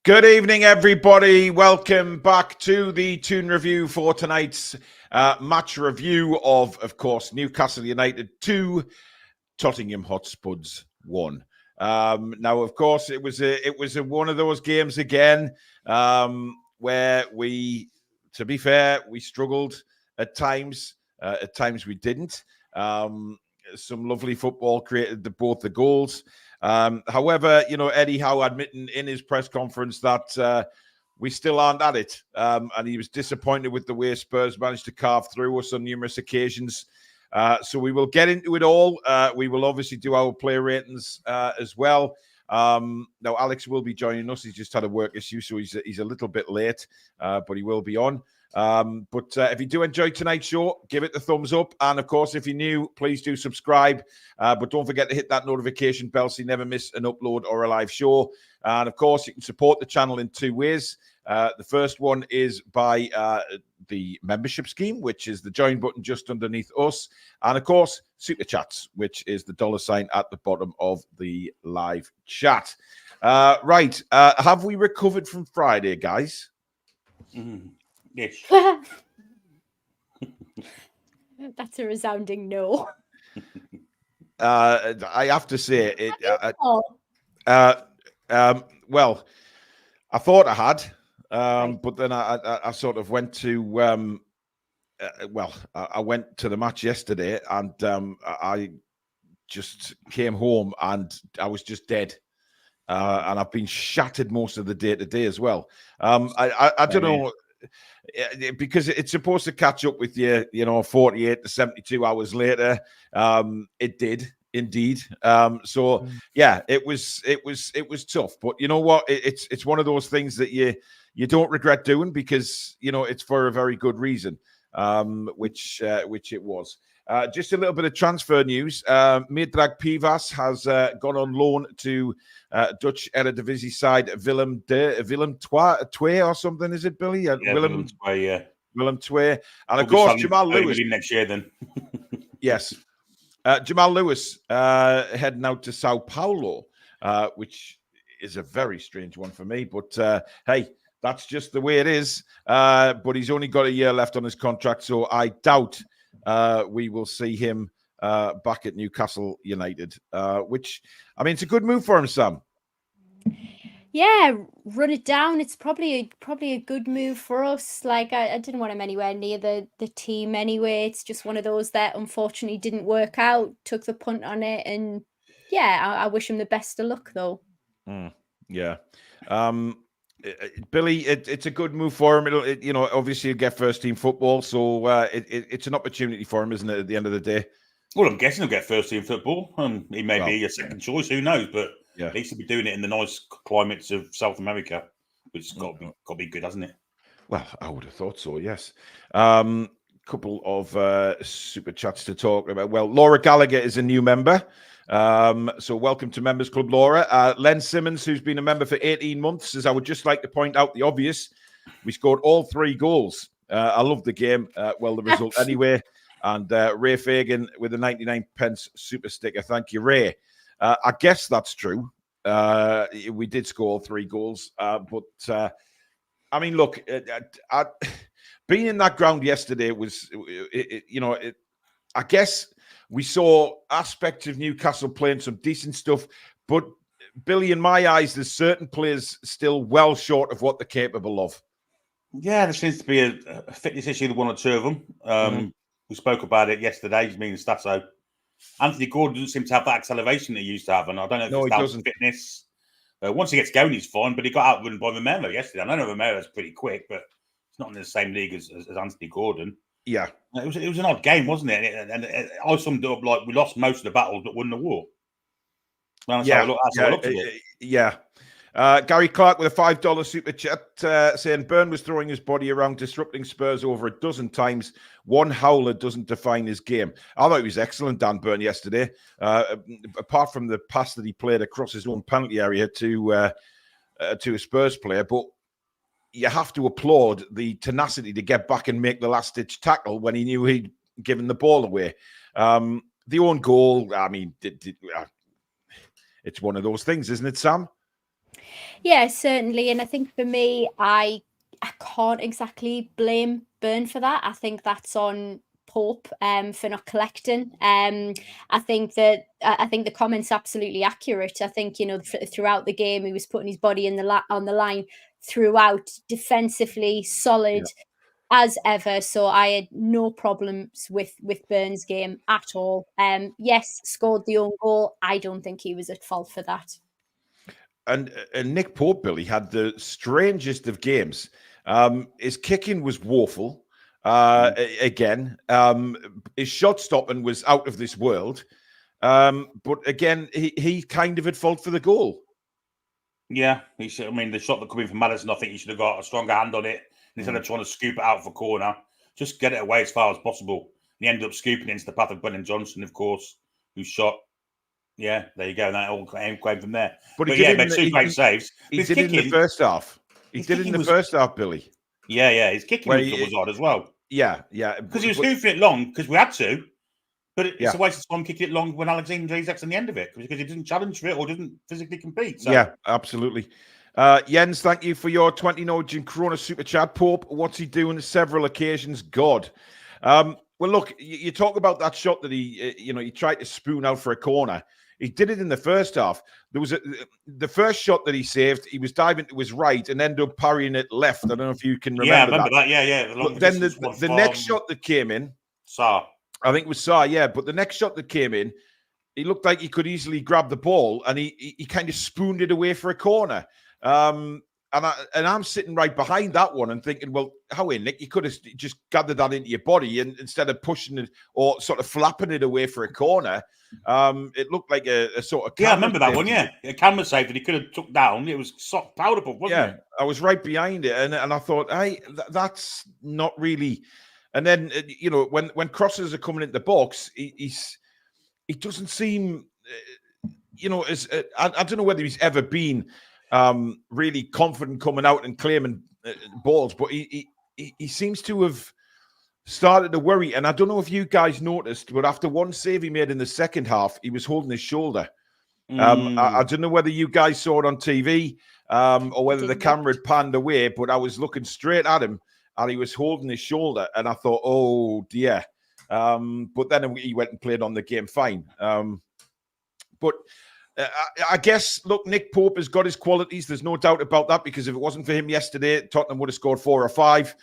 Good evening, everybody. Welcome back to the Toon review for tonight's match review of course, Newcastle United 2, Tottenham Hotspurs 1. Now, of course, it was one of those games again where to be fair, we struggled at times. At times we didn't. Some lovely football created both the goals. However, Eddie Howe admitting in his press conference that we still aren't at it. And he was disappointed with the way Spurs managed to carve through us on numerous occasions. So we will get into it all. We will obviously do our player ratings as well. Now, Alex will be joining us. He's just had a work issue, so he's a little bit late, but he will be on. But if you do enjoy tonight's show, give it the thumbs up. And of course, if you're new, please do subscribe. But don't forget to hit that notification bell so you never miss an upload or a live show. And of course, you can support the channel in two ways. The first one is by the membership scheme, which is the join button just underneath us. And of course, Super Chats, which is the $ at the bottom of the live chat. Right. Have we recovered from Friday, guys? Yes. That's a resounding no. I have to say it. Well, I thought I had, but then I sort of went to I went to the match yesterday, and I just came home and I was just dead. And I've been shattered most of the day today as well. I don't know. Because it's supposed to catch up with you, 48 to 72 hours later. It did indeed. So yeah, it was tough. But you know what? It's one of those things that you don't regret doing because it's for a very good reason. Which it was. Just a little bit of transfer news. Magpies has gone on loan to Dutch Eredivisie side Willem II or something, is it, Billy? Willem II, yeah. Willem II. And of course, Jamal Lewis. Next year, then. Yes. Jamal Lewis heading out to Sao Paulo, which is a very strange one for me. But hey, that's just the way it is. But he's only got a year left on his contract, so I doubt we will see him back at Newcastle United, which, I mean, it's a good move for him, Sam. Yeah, run it down. It's probably a good move for us. Like, I didn't want him anywhere near the team anyway. It's just one of those that unfortunately didn't work out, took the punt on it. And yeah, I wish him the best of luck, though. Yeah. Billy, it's a good move for him. It'll, obviously he'll get first team football, so it's an opportunity for him, isn't it? At the end of the day. Well, I'm guessing he'll get first team football. He may be a second choice. Who knows? But yeah, at least he'll be doing it in the nice climates of South America, which has got to be good, hasn't it? Well, I would have thought so. Yes. Couple of super chats to talk about. Well, Laura Gallagher is a new member. So welcome to Members Club, Laura. Len Simmons, who's been a member for 18 months, says, I would just like to point out the obvious. We scored all 3 goals. I love the game. Well, the result anyway. And Ray Fagan with a 99p super sticker. Thank you, Ray. I guess that's true. We did score all 3 goals. But I mean, look, being in that ground yesterday was, I guess we saw aspects of Newcastle playing some decent stuff, but Billy, in my eyes, there's certain players still well short of what they're capable of. Yeah, there seems to be a fitness issue with 1 or 2 of them. We spoke about it yesterday, me and Stasso. Anthony Gordon doesn't seem to have that acceleration he used to have, and I don't know if it's down to fitness. Once he gets going, he's fine, but he got outrun by Romero yesterday. I know Romero's pretty quick, but it's not in the same league as Anthony Gordon. Yeah. It was an odd game, wasn't it? And I summed it up like we lost most of the battles but won the war. That's how I looked at it. Yeah. Gary Clark with a $5 super chat saying Byrne was throwing his body around, disrupting Spurs over a dozen times. One howler doesn't define his game. I thought he was excellent, Dan Byrne, yesterday. Apart from the pass that he played across his own penalty area to a Spurs player, but you have to applaud the tenacity to get back and make the last-ditch tackle when he knew he'd given the ball away. The own goal, I mean, it's one of those things, isn't it, Sam? Yeah, certainly. And I think for me, I can't exactly blame Burn for that. I think that's on Pope for not collecting. I think the comment's absolutely accurate. I think, you know, throughout the game he was putting his body in on the line throughout, defensively solid as ever. So I had no problems with Burn's game at all. Yes, scored the own goal. I don't think he was at fault for that. And Nick Pope, Billy, had the strangest of games. His kicking was woeful. Again, his shot stopping was out of this world. But again, he kind of at fault for the goal. Yeah, he should. I mean, the shot that came in from Madison, I think he should have got a stronger hand on it instead of trying to scoop it out for corner. Just get it away as far as possible. And he ended up scooping it into the path of Brennan Johnson, of course, who shot. Yeah, there you go. And that all came from there. But yeah, made two great saves. He did it in the first half. He did it in the first half, Billy. Yeah. His kicking was odd as well. Yeah. Because he was hoofing it long because we had to. But it's a waste of time kicking it long when Alexander Isak's on the end of it because he didn't challenge for it or didn't physically compete. So. Yeah, absolutely. Jens, thank you for your 20 Norwegian Krona super chat. Pope, what's he doing on several occasions? God. Well, look, you talk about that shot that he tried to spoon out for a corner. He did it in the first half. There was the first shot that he saved. He was diving to his right and ended up parrying it left. I don't know if you can remember. Yeah, I remember that. Yeah. But then the next shot that came in, I think it was Saar, yeah. But the next shot that came in, he looked like he could easily grab the ball, and he kind of spooned it away for a corner. And I'm sitting right behind that one and thinking, well, how in, Nick? You could have just gathered that into your body and instead of pushing it or sort of flapping it away for a corner. It looked like a sort of I remember that one. Yeah, a camera save that he could have took down. It was soft powder puff, wasn't it? I was right behind it, and I thought, hey, that's not really. And then when crosses are coming into the box, he doesn't seem, as I don't know whether he's ever been really confident coming out and claiming balls, but he seems to have started to worry. And I don't know if you guys noticed, but after one save he made in the second half, he was holding his shoulder. I don't know whether you guys saw it on TV or whether the camera had panned away, but I was looking straight at him and he was holding his shoulder, and I thought, oh dear. But then he went and played on the game fine. But I guess, look, Nick Pope has got his qualities. There's no doubt about that, because if it wasn't for him yesterday, Tottenham would have scored 4 or 5.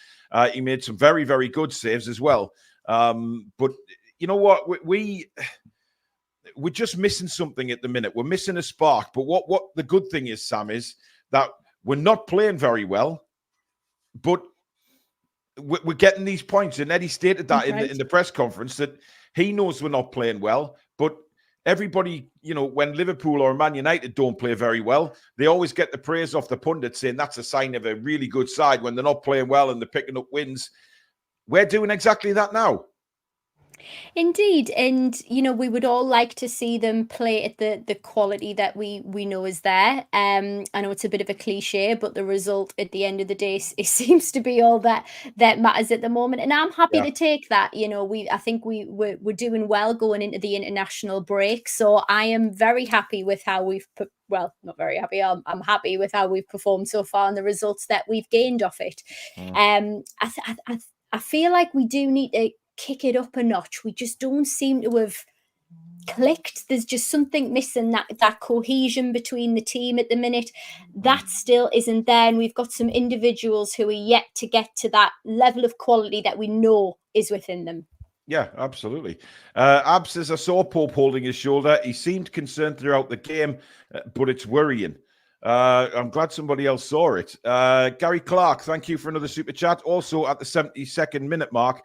He made some very, very good saves as well. But you know what? We're just missing something at the minute. We're missing a spark. But what the good thing is, Sam, is that we're not playing very well, but we're getting these points. And Eddie stated that in the press conference, that he knows we're not playing well, but everybody, when Liverpool or Man United don't play very well, they always get the praise off the pundits saying that's a sign of a really good side when they're not playing well and they're picking up wins. We're doing exactly that now. Indeed. And, we would all like to see them play at the quality that we know is there. I know it's a bit of a cliche, but the result at the end of the day, it seems to be all that matters at the moment. And I'm happy to take that. I think we're doing well going into the international break. So I am very happy with how we've not very happy. I'm happy with how we've performed so far and the results that we've gained off it. I feel like we do need to kick it up a notch. We just don't seem to have clicked. There's just something missing, that cohesion between the team at the minute. That still isn't there. And we've got some individuals who are yet to get to that level of quality that we know is within them. Yeah, absolutely. Ab says, I saw Pope holding his shoulder. He seemed concerned throughout the game, but it's worrying. I'm glad somebody else saw it. Gary Clark, thank you for another super chat. Also at the 72nd minute mark,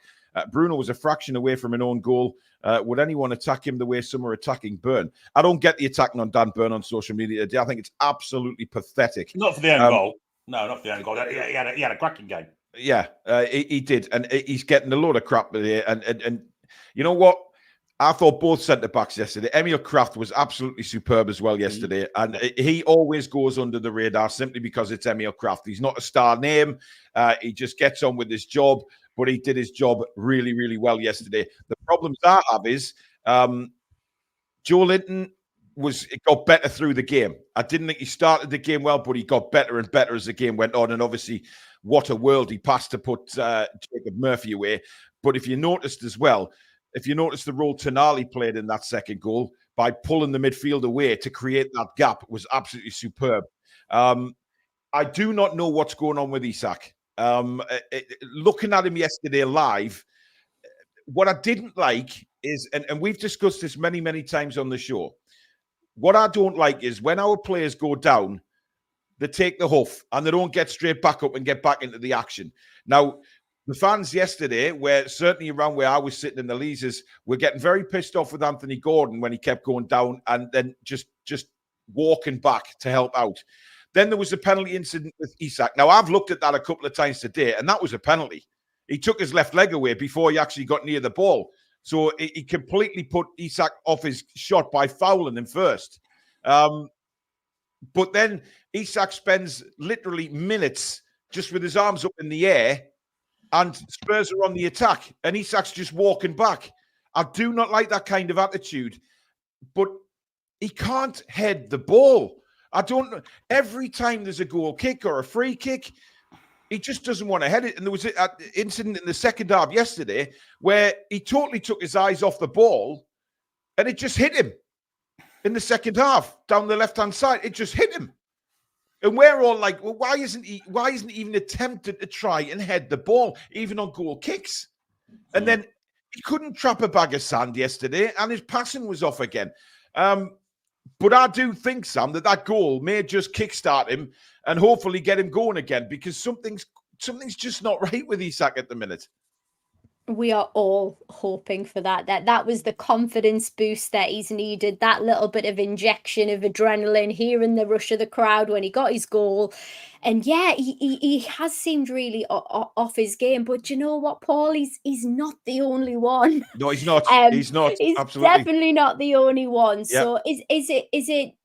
Bruno was a fraction away from an own goal. Would anyone attack him the way some are attacking Burn? I don't get the attacking on Dan Burn on social media today. I think it's absolutely pathetic. Not for the own goal. No, not for the own goal. He had a cracking game. Yeah, he did. And he's getting a load of crap today. And you know what? I thought both centre-backs yesterday. Emil Krafth was absolutely superb as well yesterday. And he always goes under the radar simply because it's Emil Krafth. He's not a star name. He just gets on with his job. But he did his job really, really well yesterday. The problems I have is Joelinton it got better through the game. I didn't think he started the game well, but he got better and better as the game went on. And obviously, what a world he passed to put Jacob Murphy away. But if you noticed as well, the role Tonali played in that second goal by pulling the midfield away to create that gap was absolutely superb. I do not know what's going on with Isak. Looking at him yesterday live, what I didn't like is, and we've discussed this many, many times on the show, what I don't like is when our players go down, they take the huff and they don't get straight back up and get back into the action. Now, the fans yesterday were certainly around where I was sitting in the Leazes were getting very pissed off with Anthony Gordon when he kept going down and then just walking back to help out. Then there was a penalty incident with Isak. Now, I've looked at that a couple of times today, and that was a penalty. He took his left leg away before he actually got near the ball. So he completely put Isak off his shot by fouling him first. But then Isak spends literally minutes just with his arms up in the air, and Spurs are on the attack, and Isak's just walking back. I do not like that kind of attitude, but he can't head the ball. I don't know. Every time there's a goal kick or a free kick, he just doesn't want to head it. And there was an incident in the second half yesterday where he totally took his eyes off the ball and it just hit him in the second half down the left-hand side. It just hit him. And we're all like, well, why isn't he even attempted to try and head the ball, even on goal kicks? And then he couldn't trap a bag of sand yesterday and his passing was off again. But I do think, Sam, that goal may just kickstart him and hopefully get him going again, because something's just not right with Isak at the minute. We are all hoping for that. That was the confidence boost that he's needed, that little bit of injection of adrenaline, hearing the rush of the crowd when he got his goal. And yeah, he has seemed really off his game. But you know what, Paul? He's not the only one. No, he's not. He's not. He's absolutely definitely not the only one. Yep. So is it?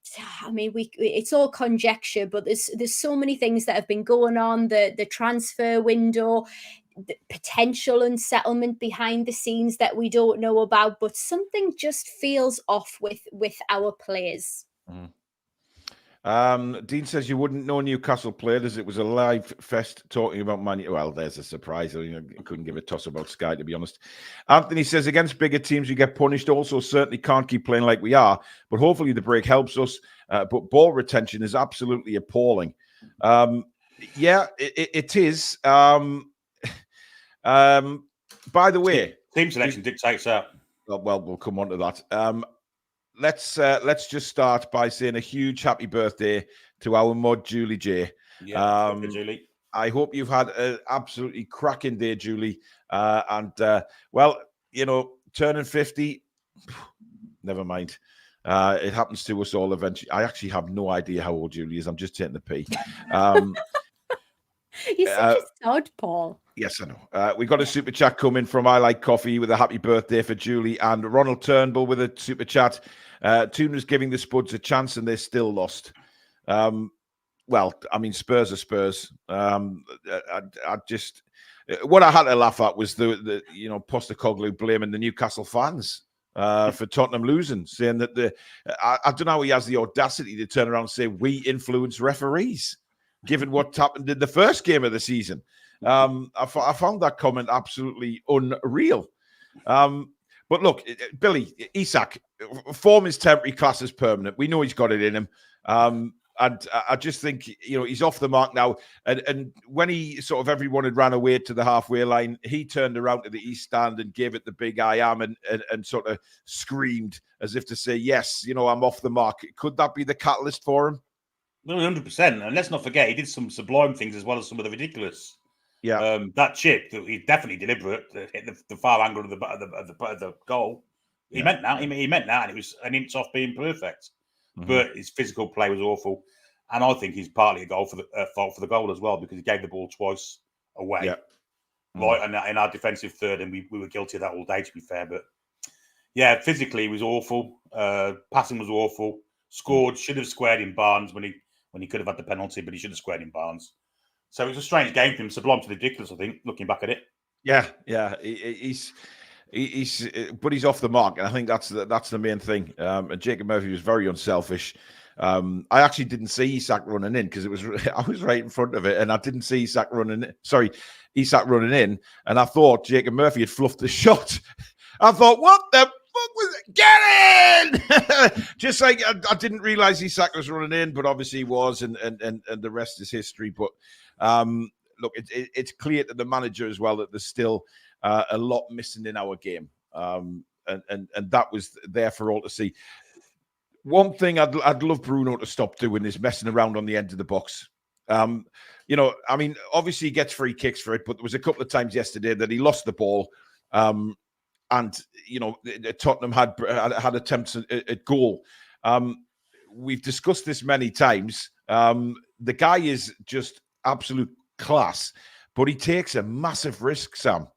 I mean, it's all conjecture, but there's so many things that have been going on. The transfer window, the potential unsettlement behind the scenes that we don't know about, but something just feels off with our players. Dean says you wouldn't know Newcastle played as it was a live fest talking about Well, there's a surprise. I couldn't give a toss about Sky, to be honest. Anthony says against bigger teams you get punished. Also, certainly can't keep playing like we are, but hopefully the break helps us. But ball retention is absolutely appalling. Yeah, it is. By the way, team selection dictates that. Well, we'll come on to that. Let's just start by saying a huge happy birthday to our mud, Julie J. Yeah, Julie. I hope you've had an absolutely cracking day, Julie. Well, you know, turning 50, never mind. It happens to us all eventually. I actually have no idea how old Julie is. I'm just taking the pee. You're such a sod, Paul. Yes, I know. We got a super chat coming from I Like Coffee with a happy birthday for Julie, and Ronald Turnbull with a super chat. Toon was giving the Spuds a chance and they still lost. Well, I mean, Spurs are Spurs. I just what I had to laugh at was the Postecoglou blaming the Newcastle fans for Tottenham losing, saying that I don't know how he has the audacity to turn around and say we influence referees, given what happened in the first game of the season. I found that comment absolutely unreal. But look, Billy, Isak, form is temporary, class is permanent. We know he's got it in him. And I just think, he's off the mark now. And when he everyone had ran away to the halfway line, he turned around to the East Stand and gave it the big I am and sort of screamed as if to say, yes, I'm off the mark. Could that be the catalyst for him? 100%. And let's not forget, he did some sublime things as well as some of the ridiculous. Yeah, that chip, he definitely deliberate to hit the far angle of the goal. He meant that. He meant that, and it was an inch off being perfect. Mm-hmm. But his physical play was awful, and I think he's partly a goal for the fault for the goal as well, because he gave the ball twice away. Yeah, right, and in our defensive third, and we were guilty of that all day, to be fair. But yeah, physically he was awful. Passing was awful. Scored, should have squared in Barnes when he could have had the penalty, but he should have squared in Barnes. So it was a strange game for him, sublime to ridiculous, I think, looking back at it. Yeah. He's But he's off the mark, and I think that's the main thing. And Jacob Murphy was very unselfish. I actually didn't see Isak running in because I was right in front of it, and I didn't see Isak running in, and I thought Jacob Murphy had fluffed the shot. I thought, what the fuck was it? Get in! Just like I didn't realize Isak was running in, but obviously he was, and the rest is history. But look, it's clear to the manager as well that there's still a lot missing in our game, and that was there for all to see. One thing I'd love Bruno to stop doing is messing around on the end of the box. You know, I mean, obviously he gets free kicks for it, but there was a couple of times yesterday that he lost the ball, and you know, Tottenham had attempts at goal. We've discussed this many times. The guy is just absolute class, but he takes a massive risk, Sam.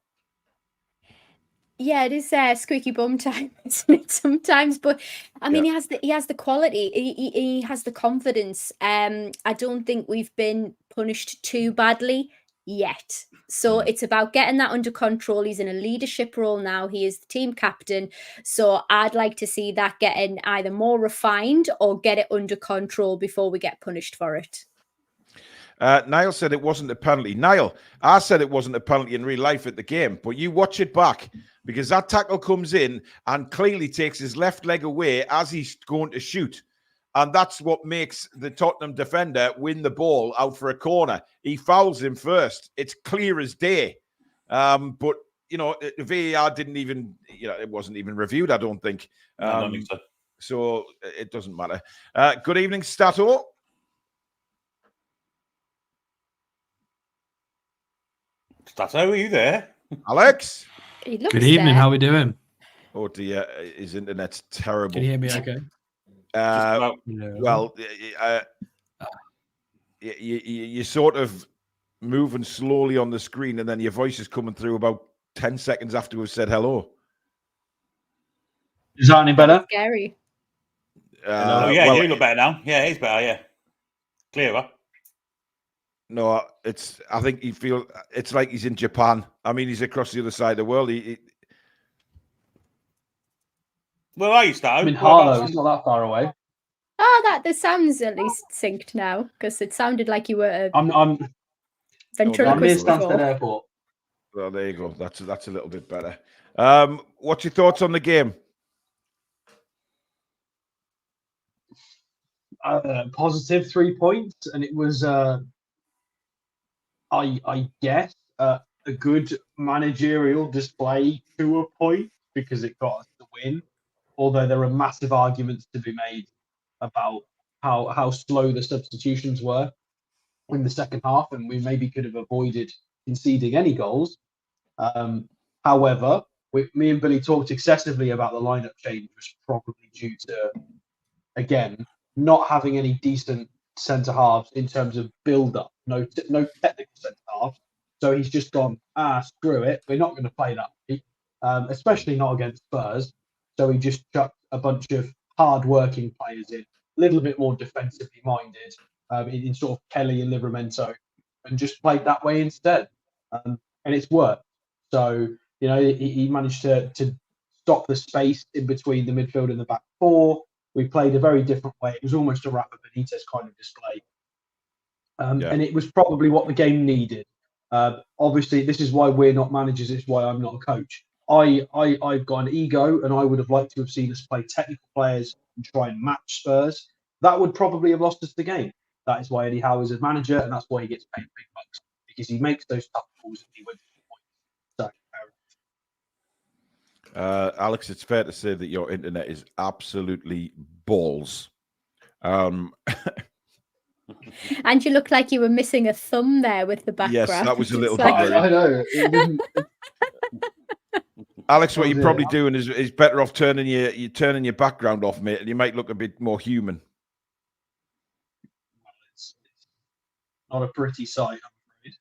Yeah, it is squeaky bum time, isn't it, sometimes? But I mean, he has the quality. He has the confidence. I don't think we've been punished too badly yet. So it's about getting that under control. He's in a leadership role now. He is the team captain. So I'd like to see that getting either more refined or get it under control before we get punished for it. Niall said it wasn't a penalty. Niall, I said it wasn't a penalty in real life at the game, but you watch it back because that tackle comes in and clearly takes his left leg away as he's going to shoot. And that's what makes the Tottenham defender win the ball out for a corner. He fouls him first. It's clear as day. But, you know, VAR didn't even, you know, it wasn't even reviewed, I don't think. I don't think so. So it doesn't matter. Good evening, Stato. Stato, are you there? Alex? Good evening, how are we doing? Oh dear, his internet's terrible. Can you hear me okay? Well, you sort of moving slowly on the screen, and then your voice is coming through about 10 seconds after we've said hello. Is that any better? Scary. You look better now. Yeah, it's better, yeah. Clearer. No, I think it's like he's in Japan. I mean, he's across the other side of the world. Where are you, Stato? I'm in Harlow. It's not that far away. Oh, the sound's at least synced now because it sounded like you were. I'm ventriloquist near Stansted Airport. Well, there you go. That's a little bit better. What's your thoughts on the game? Positive 3 points, and it was, I guess, a good managerial display to a point because it got us the win. Although there are massive arguments to be made about how slow the substitutions were in the second half, and we maybe could have avoided conceding any goals. However, me and Billy talked excessively about the lineup change, which was probably due to, again, not having any decent centre halves in terms of build up. No technical centre halves. So he's just gone, screw it. We're not going to play that way, especially not against Spurs. So he just chucked a bunch of hard-working players in, a little bit more defensively minded, in sort of Kelly and Livramento, and just played that way instead. And it's worked. So, you know, he managed to stop the space in between the midfield and the back four. We played a very different way. It was almost a Rafa Benitez kind of display. And it was probably what the game needed. Obviously, this is why we're not managers. It's why I'm not a coach. I've got an ego, and I would have liked to have seen us play technical players and try and match Spurs. That would probably have lost us the game. That is why Eddie Howe is a manager, and that's why he gets paid big bucks, because he makes those tough calls and he wins the points. So, Alex, it's fair to say that your internet is absolutely balls. And you look like you were missing a thumb there with the background. Yes, that was a little bit. I know. Alex, what you're probably doing is better off turning your background off, mate, and you might look a bit more human. It's not a pretty sight, I'm afraid.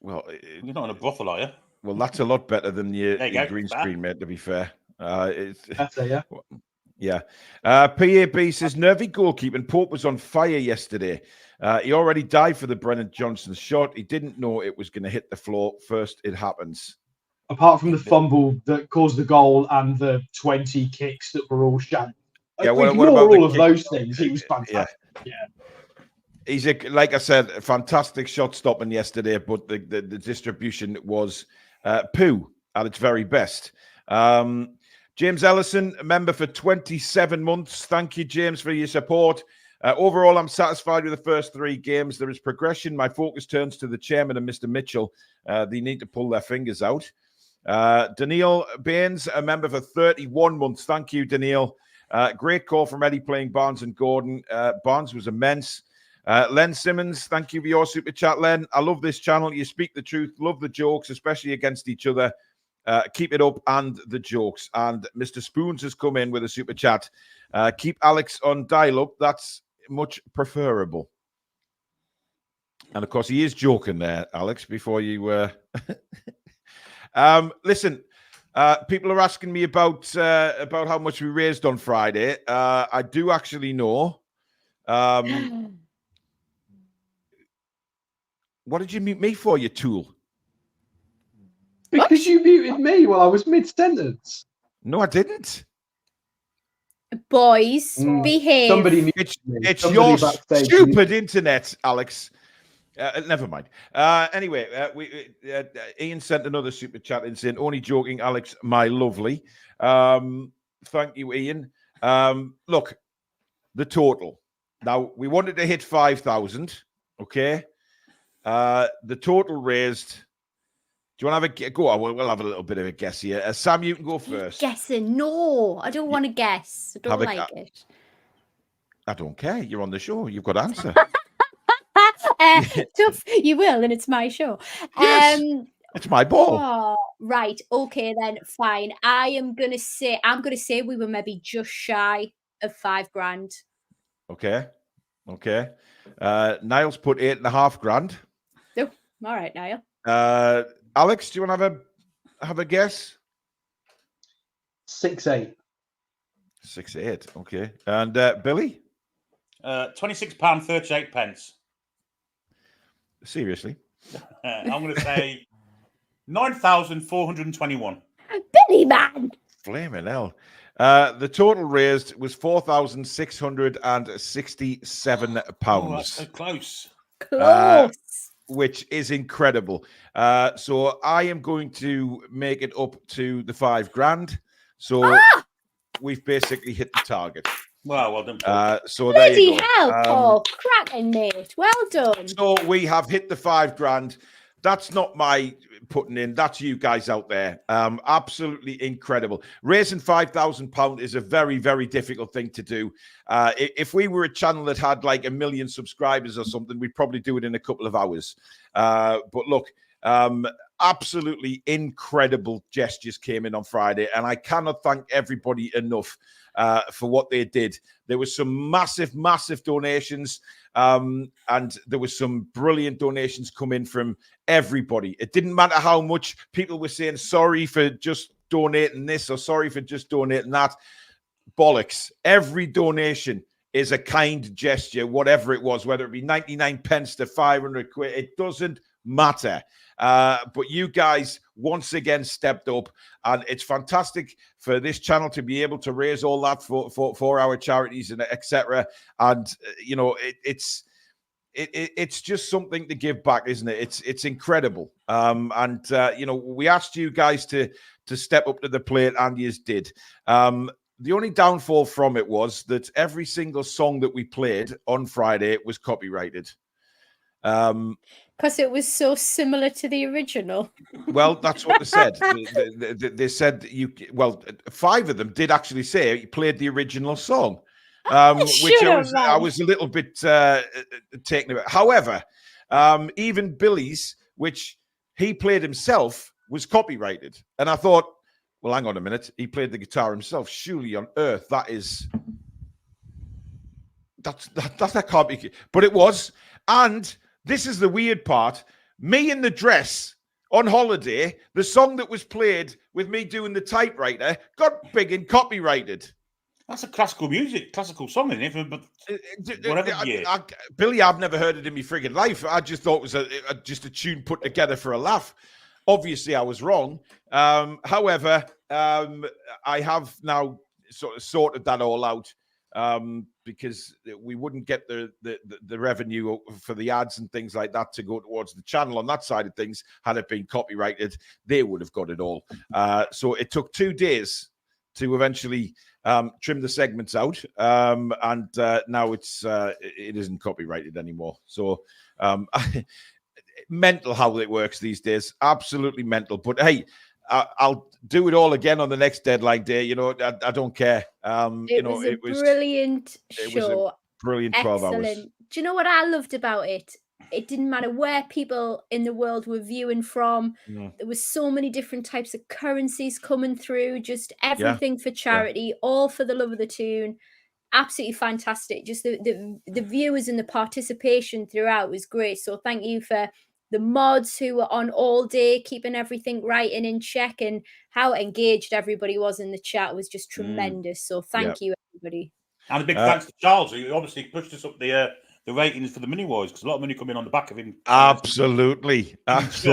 Well, you're not in a brothel, are you? Well, that's a lot better than your green Back. screen, mate, to be fair. It's better, yeah. Yeah. PAB says, nervy goalkeeper, and Pope was on fire yesterday. He already died for the Brennan Johnson shot. He didn't know it was going to hit the floor. First, it happens. apart from the fumble that caused the goal and the 20 kicks that were all shanty. Yeah, What about all of those things, he was fantastic. Yeah. He's like I said, a fantastic shot stopping yesterday, but the distribution was poo at its very best. James Ellison, a member for 27 months. Thank you, James, for your support. Overall, I'm satisfied with the first 3 games. There is progression. My focus turns to the chairman and Mr. Mitchell. They need to pull their fingers out. Daniil Baines, a member for 31 months. Thank you, Daniil. Great call from Eddie playing Barnes and Gordon. Barnes was immense. Len Simmons, thank you for your super chat, Len. I love this channel. You speak the truth. Love the jokes, especially against each other. Keep it up and the jokes. And Mr. Spoons has come in with a super chat. Keep Alex on dial-up. That's much preferable. And of course, he is joking there, Alex, before you... Listen, people are asking me about how much we raised on Friday. I do actually know. What did you mute me for, you tool? Because you muted me while I was mid-sentence. No, I didn't. Boys, behave. Somebody muted me. It's Somebody your backstage stupid internet, Alex. Never mind. Anyway, Ian sent another super chat in saying, only joking, Alex, my lovely. Thank you, Ian. Look, the total. Now, we wanted to hit 5,000, okay? The total raised... Do you want to have a go? We'll have a little bit of a guess here. Sam, you can go first. Guessing? No, I don't want to guess. I don't like it. I don't care. You're on the show. You've got to answer. Tough. You will, and it's my show. Yes, it's my ball. Oh, right. Okay, then. Fine. I'm gonna say we were maybe just shy of $5,000. Okay. Niall's put $8,500. Oh, all right, Niall. Alex, do you want to have a guess? 6-8. 6-8. Okay. And Billy? £26.38. Seriously? I'm going to say 9,421. Billy, man. Flaming hell. The total raised was £4,667. Oh, that's so close. Close. Which is incredible. So I am going to make it up to the $5,000. So we've basically hit the target. Well done, Paul. So there you Bloody go. hell, Paul. Cracking, mate. Well done. So we have hit the $5,000. That's not my putting in. That's you guys out there. Absolutely incredible. Raising £5,000 is a very, very difficult thing to do. If we were a channel that had like 1 million subscribers or something, we'd probably do it in a couple of hours. But look, absolutely incredible gestures came in on Friday, and I cannot thank everybody enough for what they did. There was some massive, massive donations, and there was some brilliant donations come in from everybody. It didn't matter how much people were saying sorry for just donating this or sorry for just donating that. Bollocks. Every donation is a kind gesture, whatever it was, whether it be 99 pence to 500 quid. It doesn't matter. But you guys once again stepped up, and it's fantastic for this channel to be able to raise all that for our charities and etc. And you know, it's just something to give back, isn't it? It's incredible. And you know, we asked you guys to step up to the plate, and you did. The only downfall from it was that every single song that we played on Friday was copyrighted. Because it was so similar to the original. Well, that's what they said. They said well, 5 of them did actually say you played the original song, which I was a little bit taken aback. However, even Billy's, which he played himself, was copyrighted, and I thought, well, hang on a minute, he played the guitar himself. Surely on earth that can't be, but it was. And this is the weird part. Me in the dress on holiday, the song that was played with me doing the typewriter got big and copyrighted. That's a classical song, isn't it? But whatever year. Billy, I've never heard it in my frigging life. I just thought it was just a tune put together for a laugh. obviously I was wrong. However, I have now sort of sorted that all out. Because we wouldn't get the revenue for the ads and things like that to go towards the channel on that side of things. Had it been copyrighted, they would have got it all. So it took 2 days to eventually trim the segments out, and now it isn't copyrighted anymore. So mental how it works these days, absolutely mental. But hey, I'll do it all again on the next deadline day. You know, I don't care. It was a brilliant show. It was a brilliant 12 hours. Do you know what I loved about it? It didn't matter where people in the world were viewing from. There was so many different types of currencies coming through, just everything for charity, all for the love of the Toon. Absolutely fantastic. Just the viewers and the participation throughout was great. So thank you for the mods who were on all day, keeping everything right and in check, and how engaged everybody was in the chat was just tremendous. So thank you, everybody. And a big thanks to Charles, who obviously pushed us up the ratings for the mini wars, because a lot of money coming on the back of him. Absolutely. There's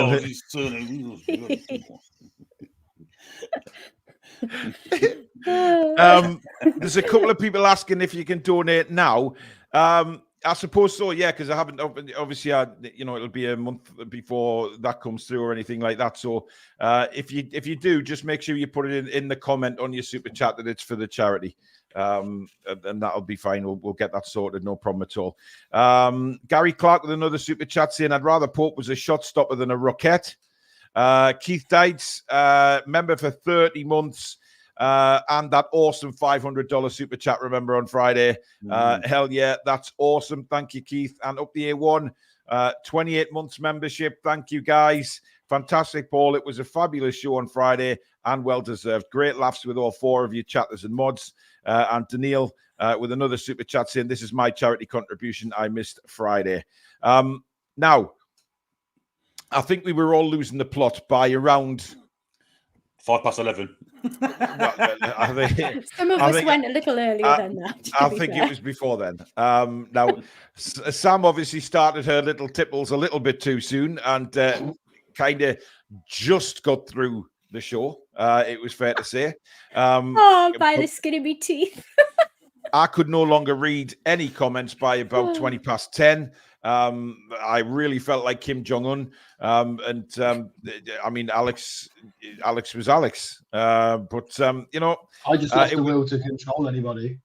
a couple of people asking if you can donate now. I suppose so, yeah, because I haven't. Obviously, it'll be a month before that comes through or anything like that. So, if you do, just make sure you put it in the comment on your super chat that it's for the charity, and that'll be fine. We'll get that sorted, no problem at all. Gary Clark with another super chat saying, "I'd rather Pope was a shot stopper than a rocket." Keith Dites, member for 30 months. And that awesome $500 super chat, remember, on Friday. Hell yeah, that's awesome. Thank you, Keith. And up the A1, 28 months membership. Thank you, guys. Fantastic, Paul. It was a fabulous show on Friday and well-deserved. Great laughs with all 4 of you chatters and mods. And Daniil with another super chat saying, "This is my charity contribution. I missed Friday." Now, I think we were all losing the plot by around 11:05. Some of us went a little earlier than that. I think it was before then. Now, Sam obviously started her little tipples a little bit too soon and kind of just got through the show. It was fair to say. By the skin of my teeth. I could no longer read any comments by about 20 past 10. I really felt like Kim Jong-un. I mean, Alex was Alex. But I just lost the will to control anybody.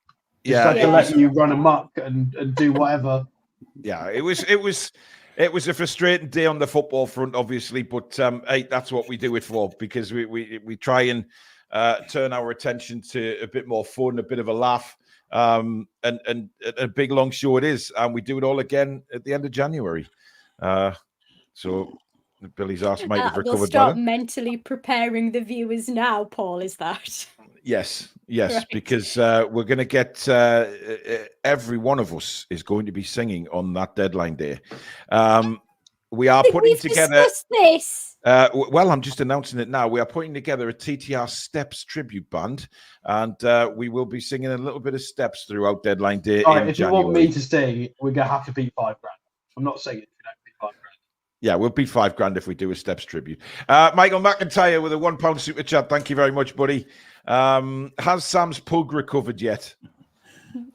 Yeah. To let you run amok and do whatever. Yeah, it was a frustrating day on the football front, obviously, but hey, that's what we do it for, because we try and turn our attention to a bit more fun, a bit of a laugh. And a big long show it is, and we do it all again at the end of January. So Billy's ass might have recovered. We'll start mentally preparing the viewers now, Paul. Is that? Yes, right. Because we're going to get every one of us is going to be singing on that deadline day. We are putting together this. Well, I'm just announcing it now. We are putting together a TTR Steps tribute band, and we will be singing a little bit of Steps throughout deadline day. All right, if January. You want me to sing, we're going to have to beat $5,000. I'm not saying it if you don't beat $5,000. Yeah, we'll beat $5,000 if we do a Steps tribute. Michael McIntyre with a £1 super chat. Thank you very much, buddy. Has Sam's pug recovered yet?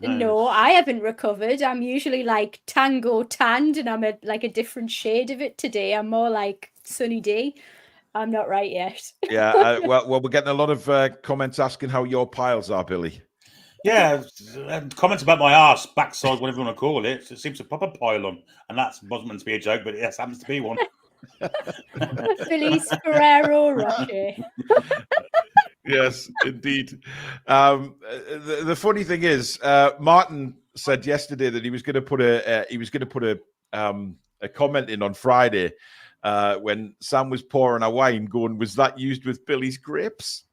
No, I haven't recovered. I'm usually like tango tanned, and I'm like a different shade of it today. I'm more like Sunny D. I'm not right yet. Yeah, well, we're getting a lot of comments asking how your piles are, Billy. Yeah, comments about my arse, backside, whatever you want to call it. It seems to pop a pile on, and that wasn't meant to be a joke, but yes, happens to be one. Feliz Ferrero Rocher. Yes, indeed. The funny thing is, Martin said yesterday that he was going to put a comment in on Friday when Sam was pouring a wine, going, "Was that used with Billy's grapes?"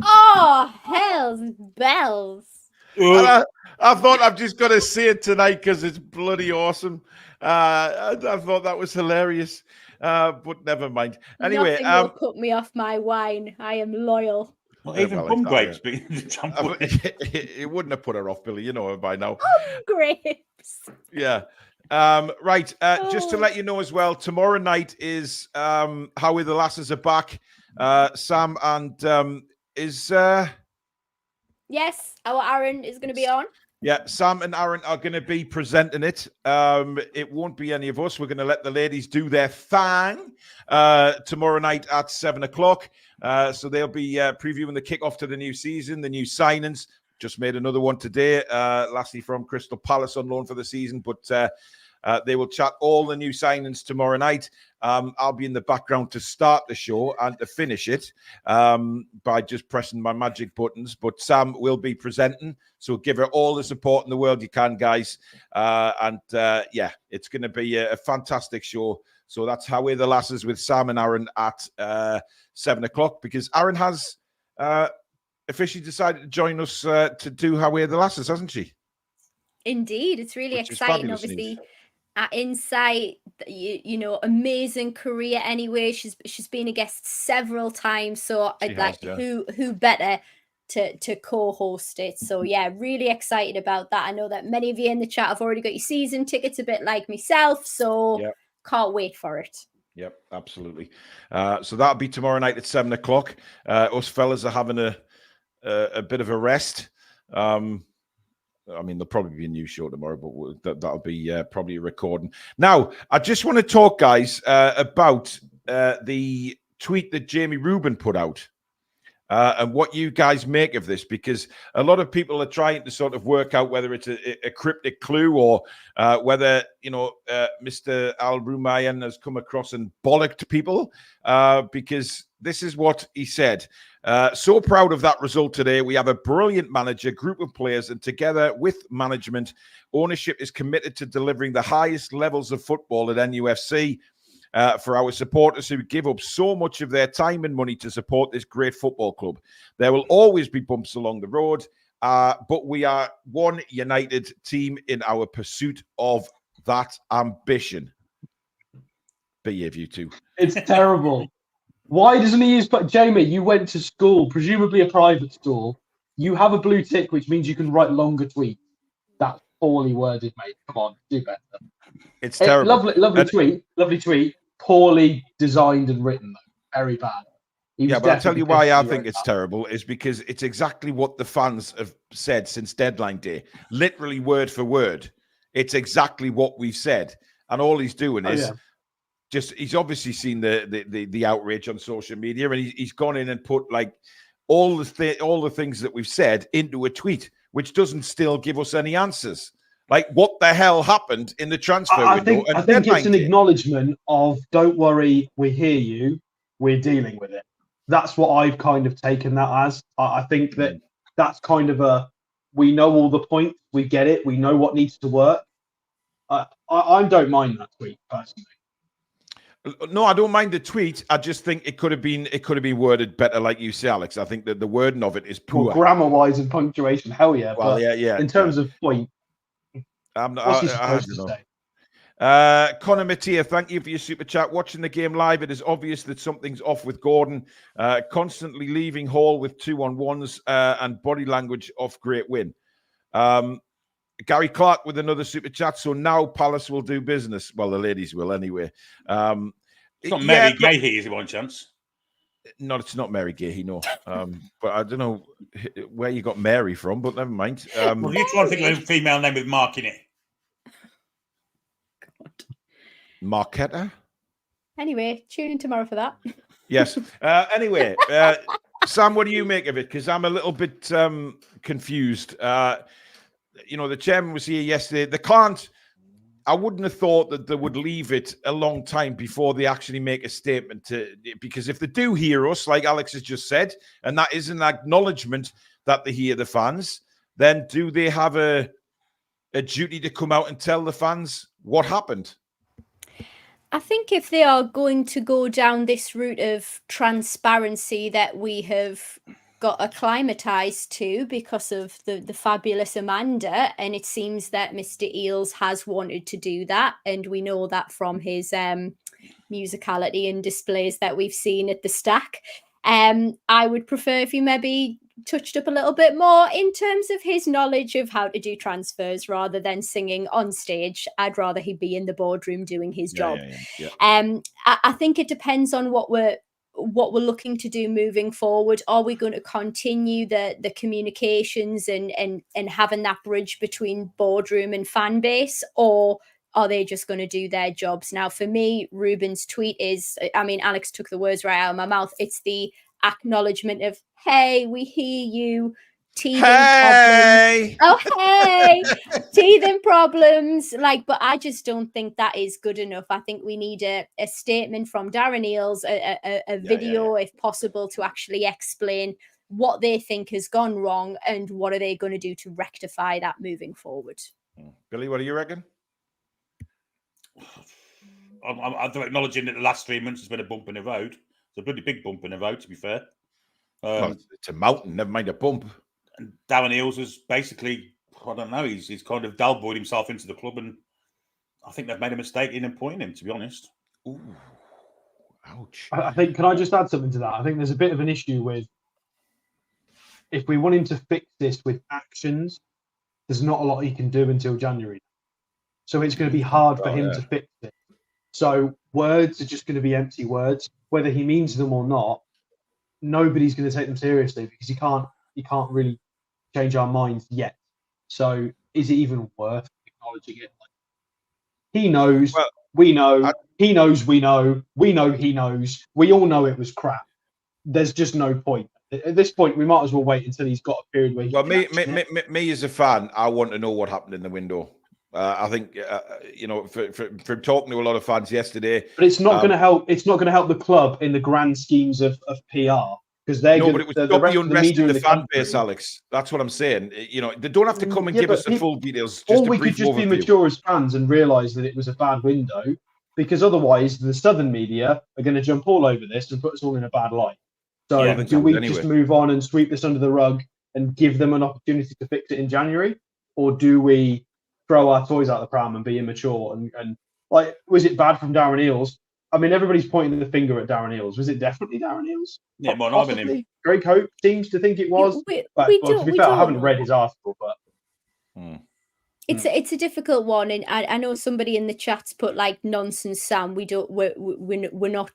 Oh, hell's bells! I thought I've just got to say it tonight because it's bloody awesome. I thought that was hilarious. But never mind. Anyway, nothing will put me off my wine. I am loyal. Well, even plum grapes. It wouldn't have put her off, Billy. You know her by now. Plum grapes. Yeah. Right. Just to let you know as well, tomorrow night is Howie the Lasses are back. Sam and is Yes, our Aaron is going to be on. Yeah, Sam and Aaron are going to be presenting it. It won't be any of us. We're going to let the ladies do their thing tomorrow night at 7:00. So they'll be previewing the kickoff to the new season, the new signings. Just made another one today, lastly from Crystal Palace on loan for the season. But they will chat all the new signings tomorrow night. I'll be in the background to start the show and to finish it by just pressing my magic buttons. But Sam will be presenting, so give her all the support in the world you can, guys. Yeah, it's going to be a fantastic show. So that's How We're the Lasses with Sam and Aaron at 7:00, because Aaron has officially decided to join us to do How We're the Lasses, hasn't she? Indeed, it's really exciting. Obviously, at Insight, you know, amazing career anyway. She's been a guest several times, so I'd like who better to co-host it. So yeah, really excited about that. I know that many of you in the chat have already got your season tickets, a bit like myself, so can't wait for it. Yep, absolutely. So that'll be tomorrow night at 7:00. Us fellas are having a bit of a rest. I mean, there'll probably be a new show tomorrow, but that'll be probably a recording. Now, I just want to talk, guys, about the tweet that Jamie Rubin put out and what you guys make of this, because a lot of people are trying to sort of work out whether it's a cryptic clue or whether, you know, Mr. Al Rumayyan has come across and bollocked people, because this is what he said. So proud of that result today. We have a brilliant manager, group of players, and together with management, ownership is committed to delivering the highest levels of football at NUFC for our supporters who give up so much of their time and money to support this great football club. There will always be bumps along the road, but we are one united team in our pursuit of that ambition. Behave, you two. It's terrible. Why doesn't he use... Jamie, you went to school, presumably a private school. You have a blue tick, which means you can write longer tweets. That's poorly worded, mate. Come on, do better. It's terrible. Lovely tweet. Poorly designed and written, though. Very bad. Yeah, but I'll tell you why I think it's terrible is because it's exactly what the fans have said since deadline day. Literally word for word. It's exactly what we've said. And all he's doing is... he's obviously seen the outrage on social media, and he's gone in and put like all the things that we've said into a tweet, which doesn't still give us any answers. Like, what the hell happened in the transfer window? I think it's an acknowledgement of, don't worry, we hear you, we're dealing with it. That's what I've kind of taken that as. I think that that's kind of we know all the points, we get it, we know what needs to work. I don't mind that tweet personally. No, I don't mind the tweet. I just think it could have been worded better, like you say, Alex. I think that the wording of it is poor. Well, grammar-wise and punctuation, hell yeah. Well, yeah. In terms of point, what's he supposed to say? Connor Mattia, thank you for your super chat. Watching the game live, it is obvious that something's off with Gordon. Constantly leaving Hall with 2-on-1s and body language off great win. Gary Clark with another super chat. So now Palace will do business. Well, the ladies will anyway. It's not Mary Gahey, is it, one chance? No, it's not Mary Gahey, no. But I don't know where you got Mary from, but never mind. Well, you try to think of a female name with Mark in it. Marketta? Anyway, tune in tomorrow for that. Yes. Anyway, Sam, what do you make of it? Because I'm a little bit confused. You know, the chairman was here yesterday. I wouldn't have thought that they would leave it a long time before they actually make a statement, because if they do hear us, like Alex has just said, and that is an acknowledgement that they hear the fans, then do they have a duty to come out and tell the fans what happened? I think if they are going to go down this route of transparency that we have got acclimatized to because of the fabulous Amanda, and it seems that Mr. Eales has wanted to do that, and we know that from his musicality and displays that we've seen at the Stack. I would prefer if you maybe touched up a little bit more in terms of his knowledge of how to do transfers rather than singing on stage. I'd rather he be in the boardroom doing his job. Yeah. I think it depends on what we're looking to do moving forward. Are we going to continue the communications and having that bridge between boardroom and fan base, or are they just going to do their jobs? Now, for me, Ruben's tweet is, I mean, Alex took the words right out of my mouth. It's the acknowledgement of, hey, we hear you, teething problems. Oh, hey, teething problems. Like, but I just don't think that is good enough. I think we need a statement from Darren Eales, a video, if possible, to actually explain what they think has gone wrong and what are they going to do to rectify that moving forward. Billy, what do you reckon? I'm acknowledging that the last 3 months has been a bump in the road. It's a bloody big bump in the road, to be fair. Well, it's a mountain, never mind a bump. And Darren Eales was basically, I don't know, he's kind of dalboyed himself into the club, and I think they've made a mistake in appointing him, to be honest. Ooh, ouch. I think, can I just add something to that? I think there's a bit of an issue with, if we want him to fix this with actions, there's not a lot he can do until January. So it's going to be hard for him to fix it. So words are just going to be empty words, whether he means them or not. Nobody's going to take them seriously because he can't really change our minds yet. So is it even worth acknowledging it? He knows, well, we know, he knows, we know he knows. We all know it was crap. There's just no point. At this point, we might as well wait until he's got a period where he me as a fan, I want to know what happened in the window. I think from talking to a lot of fans yesterday, but it's not going to help. It's not going to help the club in the grand schemes of PR because they're but it would stop the unrest in the fan base, Alex. That's what I'm saying. They don't have to come and give us the full details. Or we could just be mature as fans and realise that it was a bad window, because otherwise the southern media are going to jump all over this and put us all in a bad light. So do we just move on and sweep this under the rug and give them an opportunity to fix it in January, or do we throw our toys out the pram and be immature and like, was it bad from Darren Eales? I mean, everybody's pointing the finger at Darren Eales. Was it definitely Darren Eales? Yeah, well, not been him. Greg Hope seems to think it was. To be fair, I haven't read his article, but it's a difficult one, and I know somebody in the chat's put like, nonsense, Sam. We're not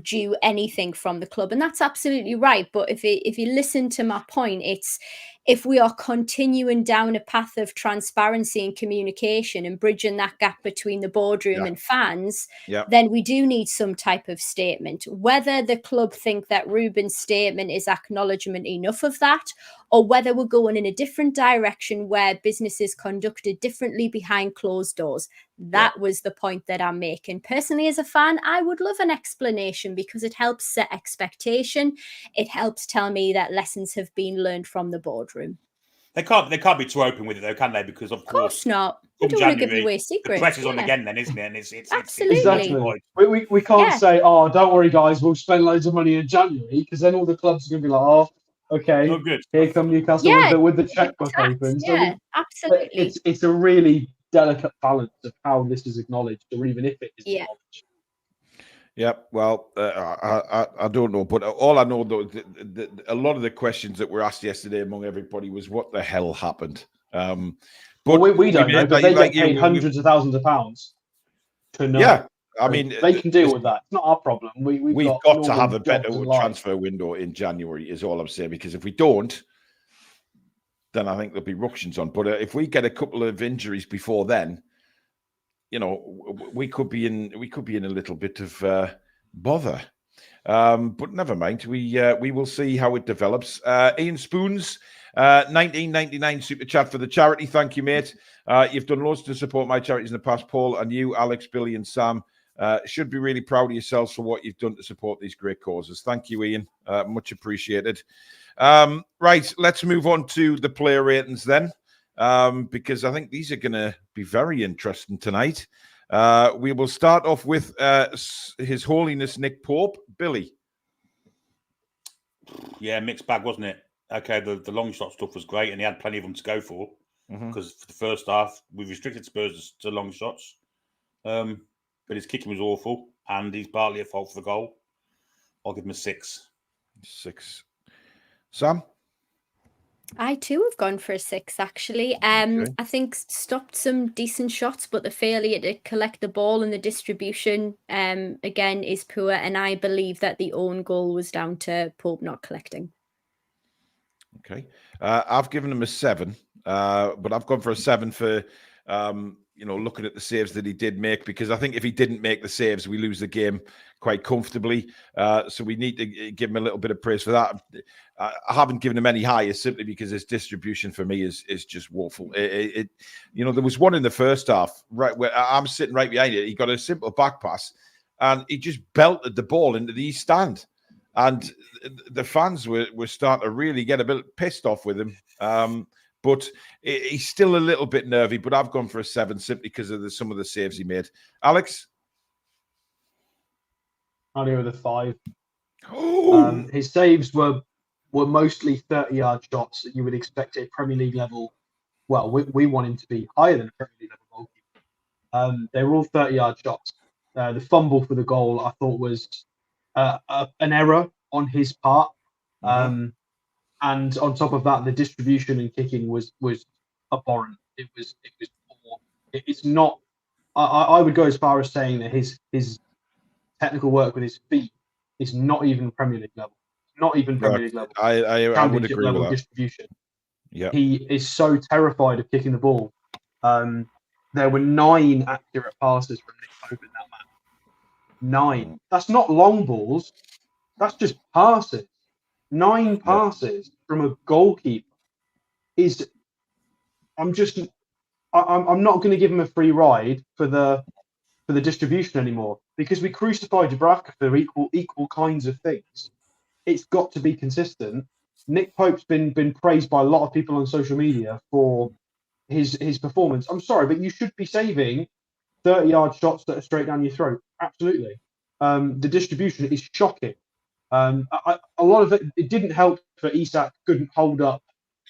due anything from the club, and that's absolutely right. But if you listen to my point, it's, if we are continuing down a path of transparency and communication and bridging that gap between the boardroom and fans, then we do need some type of statement. Whether the club think that Ruben's statement is acknowledgement enough of that, or whether we're going in a different direction where business is conducted differently behind closed doors. That was the point that I'm making. Personally, as a fan, I would love an explanation because it helps set expectation. It helps tell me that lessons have been learned from the boardroom. They can't be too open with it though, can they? Because of course not. We don't want to give away secrets. The pressure's on again, then, isn't it? And it's absolutely exactly. We can't say, oh, don't worry, guys, we'll spend loads of money in January, because then all the clubs are going to be like, oh, okay, no good. Here come Newcastle with the checkbook open. So absolutely. It's a really delicate balance of how this is acknowledged, or even if it is acknowledged. Yeah, well, I don't know, but all I know though, a lot of the questions that were asked yesterday among everybody was, what the hell happened? But we don't know, but they get paid hundreds of thousands of pounds to know. Yeah, I mean, they can deal with that. It's not our problem. We've got to have a better transfer window in January, is all I'm saying, because if we don't, then I think there'll be ructions on. But if we get a couple of injuries before then, we could be in a little bit of bother. But never mind. We will see how it develops. Ian Spoons, 1999 super chat for the charity. Thank you, mate. You've done loads to support my charities in the past, Paul, and you, Alex, Billy, and Sam should be really proud of yourselves for what you've done to support these great causes. Thank you, Ian. Much appreciated. Right, let's move on to the player ratings then. Because I think these are going to be very interesting tonight. We will start off with His Holiness Nick Pope. Billy. Yeah, mixed bag, wasn't it? Okay, the long shot stuff was great, and he had plenty of them to go for. Because for the first half, we restricted Spurs to long shots. But his kicking was awful, and he's partly at fault for the goal. I'll give him a 6. 6. Sam? I too have gone for a 6, actually. I think stopped some decent shots, but the failure to collect the ball and the distribution, again, is poor. And I believe that the own goal was down to Pope not collecting. Okay. I've given him a 7, but I've gone for a 7 for, looking at the saves that he did make, because I think if he didn't make the saves, we lose the game quite comfortably. So we need to give him a little bit of praise for that. I haven't given him any higher simply because his distribution for me is just woeful. There was one in the first half, right where I'm sitting right behind it. He got a simple back pass and he just belted the ball into the east stand. And the fans were starting to really get a bit pissed off with him. But he's still a little bit nervy. But I've gone for a 7 simply because of some of the saves he made. Alex? I'll go with a 5. Oh. His saves were mostly 30-yard shots that you would expect at Premier League level. Well, we want him to be higher than a Premier League level goalkeeper. They were all 30-yard shots. The fumble for the goal, I thought, was an error on his part. And on top of that, the distribution and kicking was abhorrent. It was poor. It's not. I would go as far as saying that his technical work with his feet is not even Premier League level. Not even Premier League level. I would agree level with that. Distribution. Yeah. He is so terrified of kicking the ball. There were 9 accurate passes from Nick Pope in that match. 9. That's not long balls. That's just passes. 9 passes from a goalkeeper is. I'm not going to give him a free ride for the distribution anymore, because we crucified Dubravka for equal kinds of things. It's got to be consistent. Nick Pope's been praised by a lot of people on social media for his performance. I'm sorry, but you should be saving 30-yard shots that are straight down your throat. Absolutely. The distribution is shocking. A lot of it didn't help that Isak couldn't hold up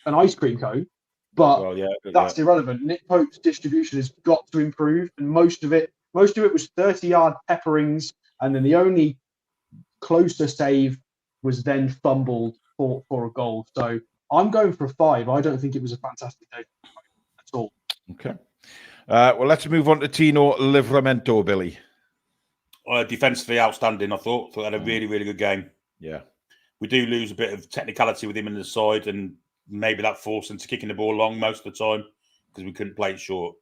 an ice cream cone, but that's irrelevant. Nick Pope's distribution has got to improve, and most of it was 30-yard pepperings, and then the only closer save was then fumbled for a goal. So I'm going for a 5. I don't think it was a fantastic day at all. Okay. Well, let's move on to Tino Livramento, Billy. Defensively outstanding, I thought. Had a really, really good game. Yeah. We do lose a bit of technicality with him in the side, and maybe that forced him to kicking the ball long most of the time because we couldn't play it short.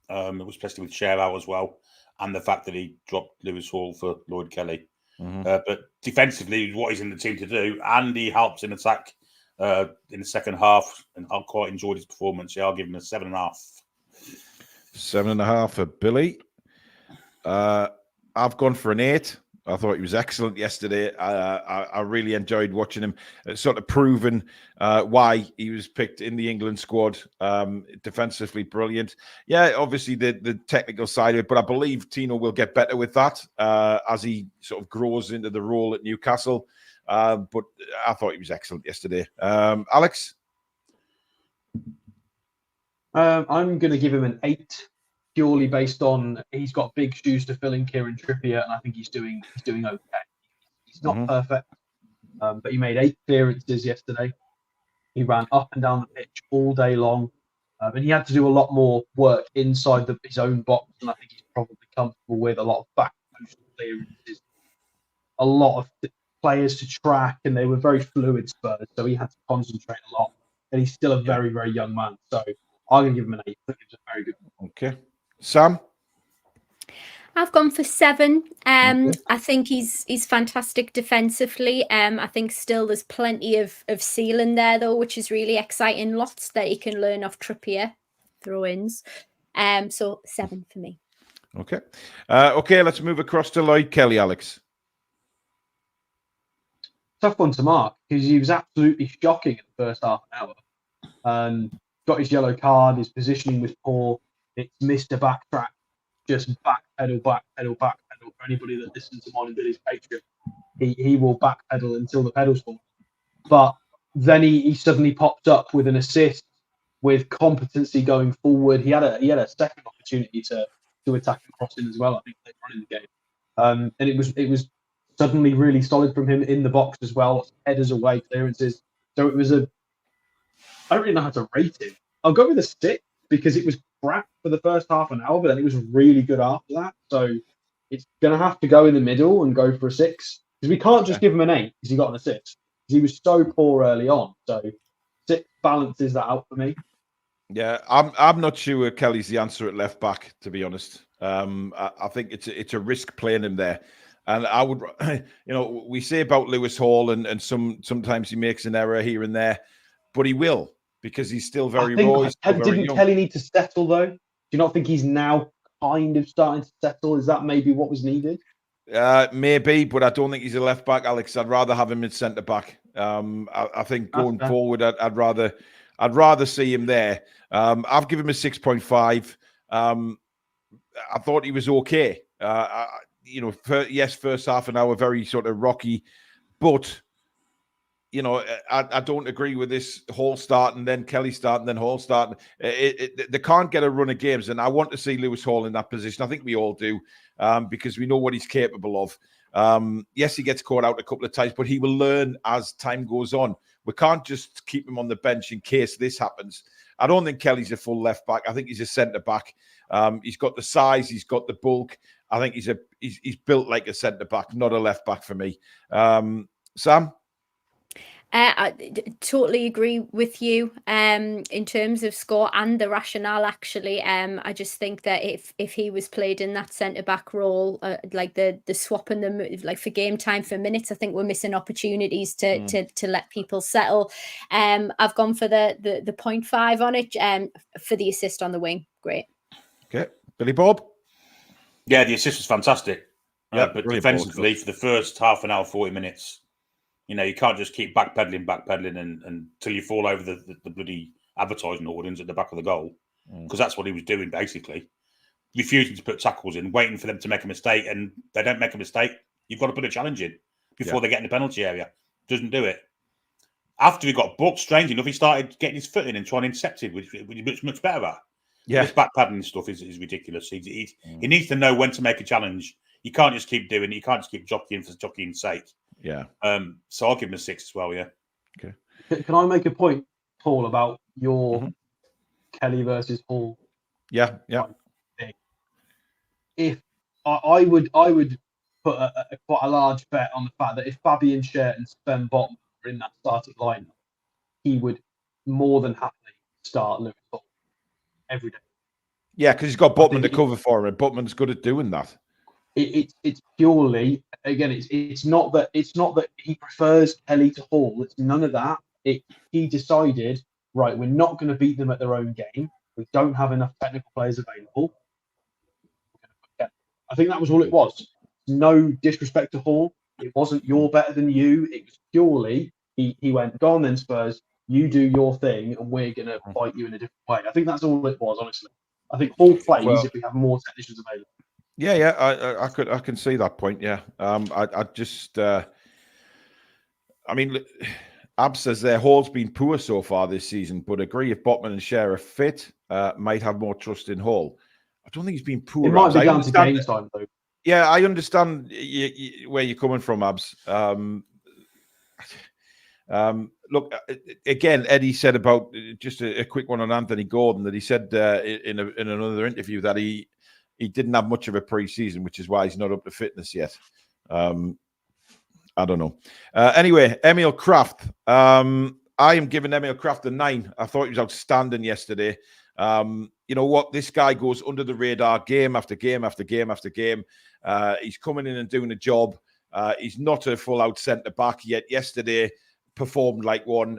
It was especially with Sherwood as well, and the fact that he dropped Lewis Hall for Lloyd Kelly. But defensively, what he's in the team to do, and he helps in attack in the second half, and I quite enjoyed his performance. Yeah, I'll give him a 7.5. 7.5 for Billy. I've gone for an 8. I thought he was excellent yesterday. I really enjoyed watching him, sort of proving why he was picked in the England squad. Defensively brilliant. Yeah, obviously the technical side of it, but I believe Tino will get better with that as he sort of grows into the role at Newcastle. But I thought he was excellent yesterday. Alex? I'm going to give him an 8. Purely based on he's got big shoes to fill in Kieran Trippier, and I think he's doing okay. He's not perfect, but he made 8 clearances yesterday. He ran up and down the pitch all day long, and he had to do a lot more work inside his own box, and I think he's probably comfortable with a lot of back post clearances, a lot of players to track, and they were very fluid Spurs, so he had to concentrate a lot. And he's still a very, very young man, so I'm going to give him an 8. I think it's a very good one. Okay. Sam? I've gone for 7. I think he's fantastic defensively. I think still there's plenty of ceiling there, though, which is really exciting. Lots that he can learn off Trippier throw-ins. So 7 for me. Okay. Okay, let's move across to Lloyd Kelly, Alex. Tough one to mark because he was absolutely shocking in the first half an hour. Got his yellow card. His positioning was poor. It's missed a backtrack. Just backpedal. For anybody that listens to mine and Billy's Patreon, he will backpedal until the pedals fall. But then he suddenly popped up with an assist, with competency going forward. He had a second opportunity to attack and cross in as well. I think later on in the game, and it was suddenly really solid from him in the box as well. Headers away, clearances. So it was I don't really know how to rate him. I'll go with a 6 because it was crap for the first half an hour, but then it was really good after that. So it's going to have to go in the middle and go for a 6 because we can't just give him an 8 because he got an assist. He was so poor early on. So 6 balances that out for me. Yeah, I'm not sure Kelly's the answer at left back, to be honest. I think it's a risk playing him there. And I would, we say about Lewis Hall and sometimes he makes an error here and there, but he will because he's still very raw. He's still very young. Kelly need to settle though? Do you not think he's now kind of starting to settle? Is that maybe what was needed? Maybe, but I don't think he's a left back, Alex. I'd rather have him in centre back. I think going forward, I'd rather see him there. I've given him a 6.5. I thought he was okay. First half an hour, very sort of rocky, but I don't agree with this Hall starting, then Kelly starting, then Hall starting. They can't get a run of games, and I want to see Lewis Hall in that position. I think we all do, because we know what he's capable of. Yes, he gets caught out a couple of times, but he will learn as time goes on. We can't just keep him on the bench in case this happens. I don't think Kelly's a full left back. I think he's a centre back. He's got the size, he's got the bulk. I think he's built like a centre back, not a left back for me. Sam? I totally agree with you in terms of score and the rationale, actually. I just think that if he was played in that centre-back role, like the swapping them, like for game time, for minutes, I think we're missing opportunities to let people settle. I've gone for the 0.5 on it for the assist on the wing. Great. Okay. Billy Bob? Yeah, the assist was fantastic. Yeah, but defensively, for the first half an hour, 40 minutes, you can't just keep backpedaling until you fall over the bloody advertising hoardings at the back of the goal, because that's what he was doing, basically. Refusing to put tackles in, waiting for them to make a mistake, and they don't make a mistake, you've got to put a challenge in before they get in the penalty area. Doesn't do it. After he got booked, strange enough, he started getting his foot in and trying to intercept it, which he's much better at. Yeah. This backpedaling stuff is ridiculous. He needs to know when to make a challenge. You can't just keep doing it. You can't just keep jockeying for jockeying's sake. Yeah. So I'll give him a 6 as well, yeah. Okay. Can I make a point, Paul, about your Kelly versus Hall? Yeah. Thing? If I would put quite a large bet on the fact that if Fabian Schär and Sven Botman were in that starting lineup, he would more than happily start Lewis Hall every day. Yeah, because he's got Botman to cover for him, and Botman's good at doing that. It's purely, again, it's not that he prefers Kelly to Hall. It's none of that. He decided, right, we're not going to beat them at their own game. We don't have enough technical players available. I think that was all it was. No disrespect to Hall. It wasn't you're better than you. It was purely he went, go on then Spurs, you do your thing and we're going to fight you in a different way. I think that's all it was, honestly. I think Hall plays if we have more technicians available. Yeah, I can see that point. Yeah, Abs says there Hall's been poor so far this season, but agree if Botman and Schär are fit, might have more trust in Hall. I don't think he's been poor. It might be down to game time, though. Yeah, I understand where you're coming from, Abs. Look, again, Eddie said about just a quick one on Anthony Gordon that he said in another interview that he didn't have much of a pre-season, which is why he's not up to fitness yet. I don't know. Anyway, Emil Krafth. I am giving Emil Krafth a 9. I thought he was outstanding yesterday. You know what? This guy goes under the radar game after game after game after game. He's coming in and doing a job. He's not a full-out centre-back yet. Yesterday, performed like one.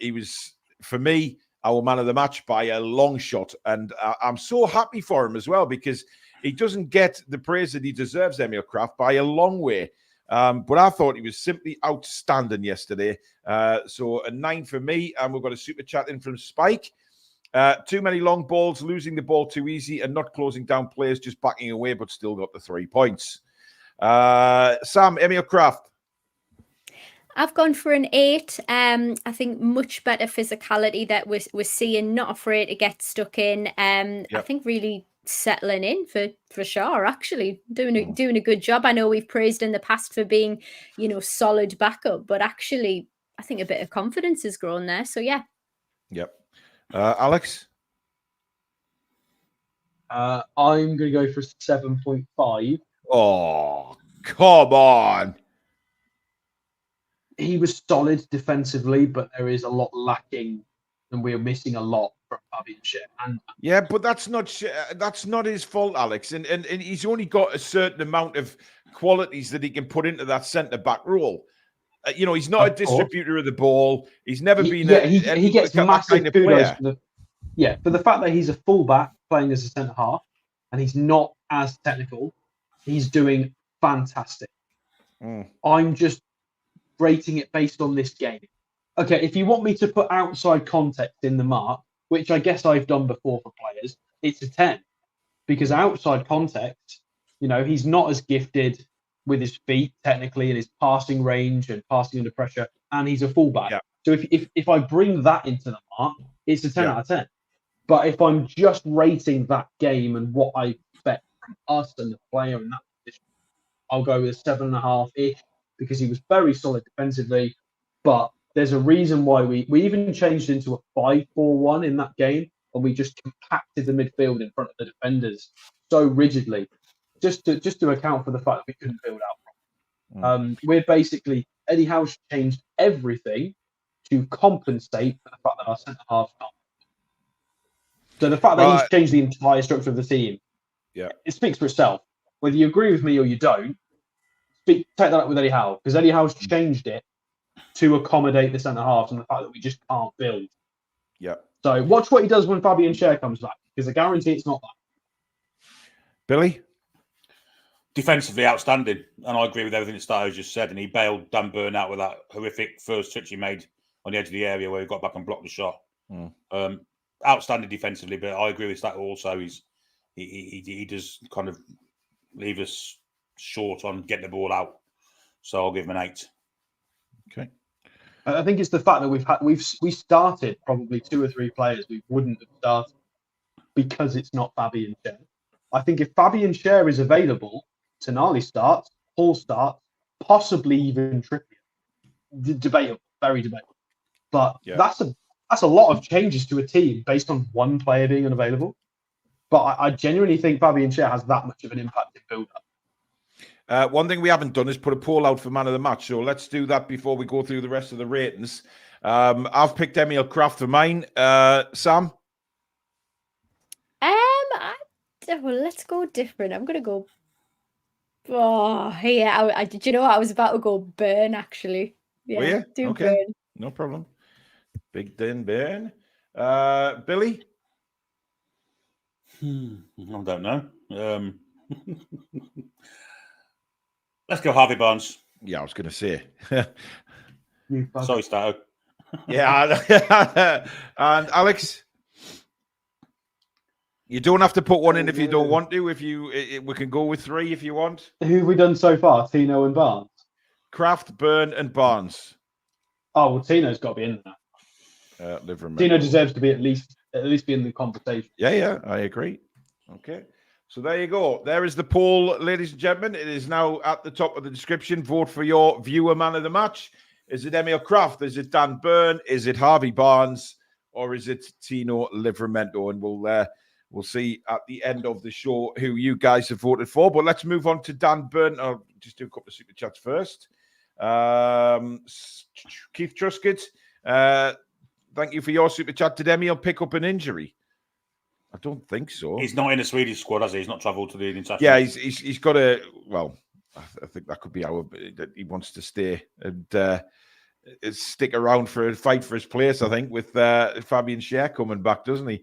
He was, for me, our man of the match by a long shot. And I'm so happy for him as well because he doesn't get the praise that he deserves, Emil Krafth, by a long way. But I thought he was simply outstanding yesterday. So a 9 for me. And we've got a super chat in from Spike. Too many long balls, losing the ball too easy and not closing down players, just backing away, but still got the 3 points. Sam, Emil Krafth. I've gone for an 8. I think much better physicality that we're seeing, not afraid to get stuck in. I think really settling in for sure, actually doing a good job. I know we've praised in the past for being, solid backup, but actually I think a bit of confidence has grown there. So yeah. Yep. Alex? I'm going to go for 7.5. Oh, come on. He was solid defensively, but there is a lot lacking, and we are missing a lot from Fabian Schär. And yeah, but that's not his fault, Alex. And he's only got a certain amount of qualities that he can put into that centre back role. He's not a distributor of the ball. He's never been. He gets massive kind of kudos for the fact that he's a fullback playing as a centre half, and he's not as technical. He's doing fantastic. I'm just rating it based on this game. Okay, if you want me to put outside context in the mark, which I guess I've done before for players, it's a 10. Because outside context, he's not as gifted with his feet technically and his passing range and passing under pressure, and he's a fullback. Yeah. So if I bring that into the mark, it's a 10 out of 10. But if I'm just rating that game and what I expect from us and the player in that position, I'll go with a 7.5-ish because he was very solid defensively. But there's a reason why we even changed into a 5-4-1 in that game, and we just compacted the midfield in front of the defenders so rigidly, just to account for the fact that we couldn't build out. We're basically, Eddie Howe's changed everything to compensate for the fact that our centre halves can't. So the fact that he's changed the entire structure of the team, it speaks for itself. Whether you agree with me or you don't, take that up with Eddie Howe, because Eddie Howe's changed it to accommodate the centre halves and the fact that we just can't build. Yeah. So watch what he does when Fabian Schär comes back, because I guarantee it's not that. Billy? Defensively outstanding, and I agree with everything that Stato just said. And he bailed Dan Burn out with that horrific first touch he made on the edge of the area where he got back and blocked the shot. Outstanding defensively, but I agree with that also. He does kind of leave us short on getting the ball out, so I'll give him an 8. Okay. I think it's the fact that we started probably 2 or 3 players we wouldn't have started because it's not Fabian Schär. I think if Fabian Schär is available, Tonali starts, Paul starts, possibly even Trippier. Debatable, very debatable. But that's a lot of changes to a team based on one player being unavailable. But I genuinely think Fabian Schär has that much of an impact in build-up. One thing we haven't done is put a poll out for man of the match. So let's do that before we go through the rest of the ratings. I've picked Emil Krafth for mine. Sam? Well, let's go different. I'm going to go... Oh, yeah. Did you know what? I was about to go Burn, actually. Yeah, do okay. Burn. No problem. Big Den Burn. Billy? I don't know. Let's go Harvey Barnes. Yeah, I was going to say. Sorry, Stato. Yeah. And Alex? You don't have to put one in if you don't want to. We can go with 3 if you want. Who have we done so far? Tino and Barnes? Krafth, Burn and Barnes. Oh, well, Tino's got to be in there. Livramento. Tino deserves to be at least be in the conversation. Yeah, I agree. Okay. So there you go. There is the poll, ladies and gentlemen. It is now at the top of the description. Vote for your viewer man of the match. Is it Emil Krafth? Is it Dan Burn? Is it Harvey Barnes? Or is it Tino Livramento? And we'll see at the end of the show who you guys have voted for. But let's move on to Dan Burn. I'll just do a couple of super chats first. Keith Truscott, thank you for your super chat. Did Emil pick up an injury? I don't think so. He's not in the Swedish squad, has he? He's not travelled to the international. Yeah, he's got a... Well, I think that could be that he wants to stay and stick around for a fight for his place, I think, with Fabian Schär coming back, doesn't he?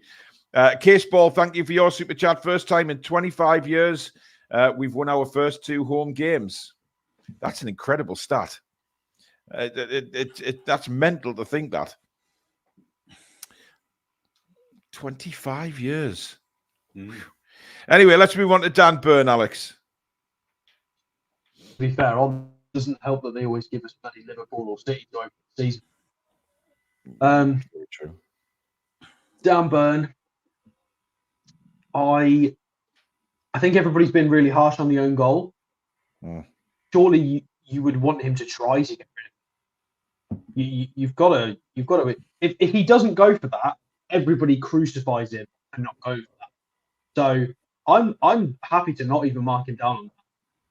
Case Ball, thank you for your super chat. First time in 25 years, we've won our first 2 home games. That's an incredible stat. That's mental to think that. 25 years. Anyway, let's move on to Dan Burn, Alex. To be fair, it doesn't help that they always give us bloody Liverpool or City to open the season. Very true. Dan Burn. I think everybody's been really harsh on the own goal. Surely you would want him to try to get rid of it. You've got to. If he doesn't go for that, everybody crucifies him and not go for that. So I'm happy to not even mark him down on that.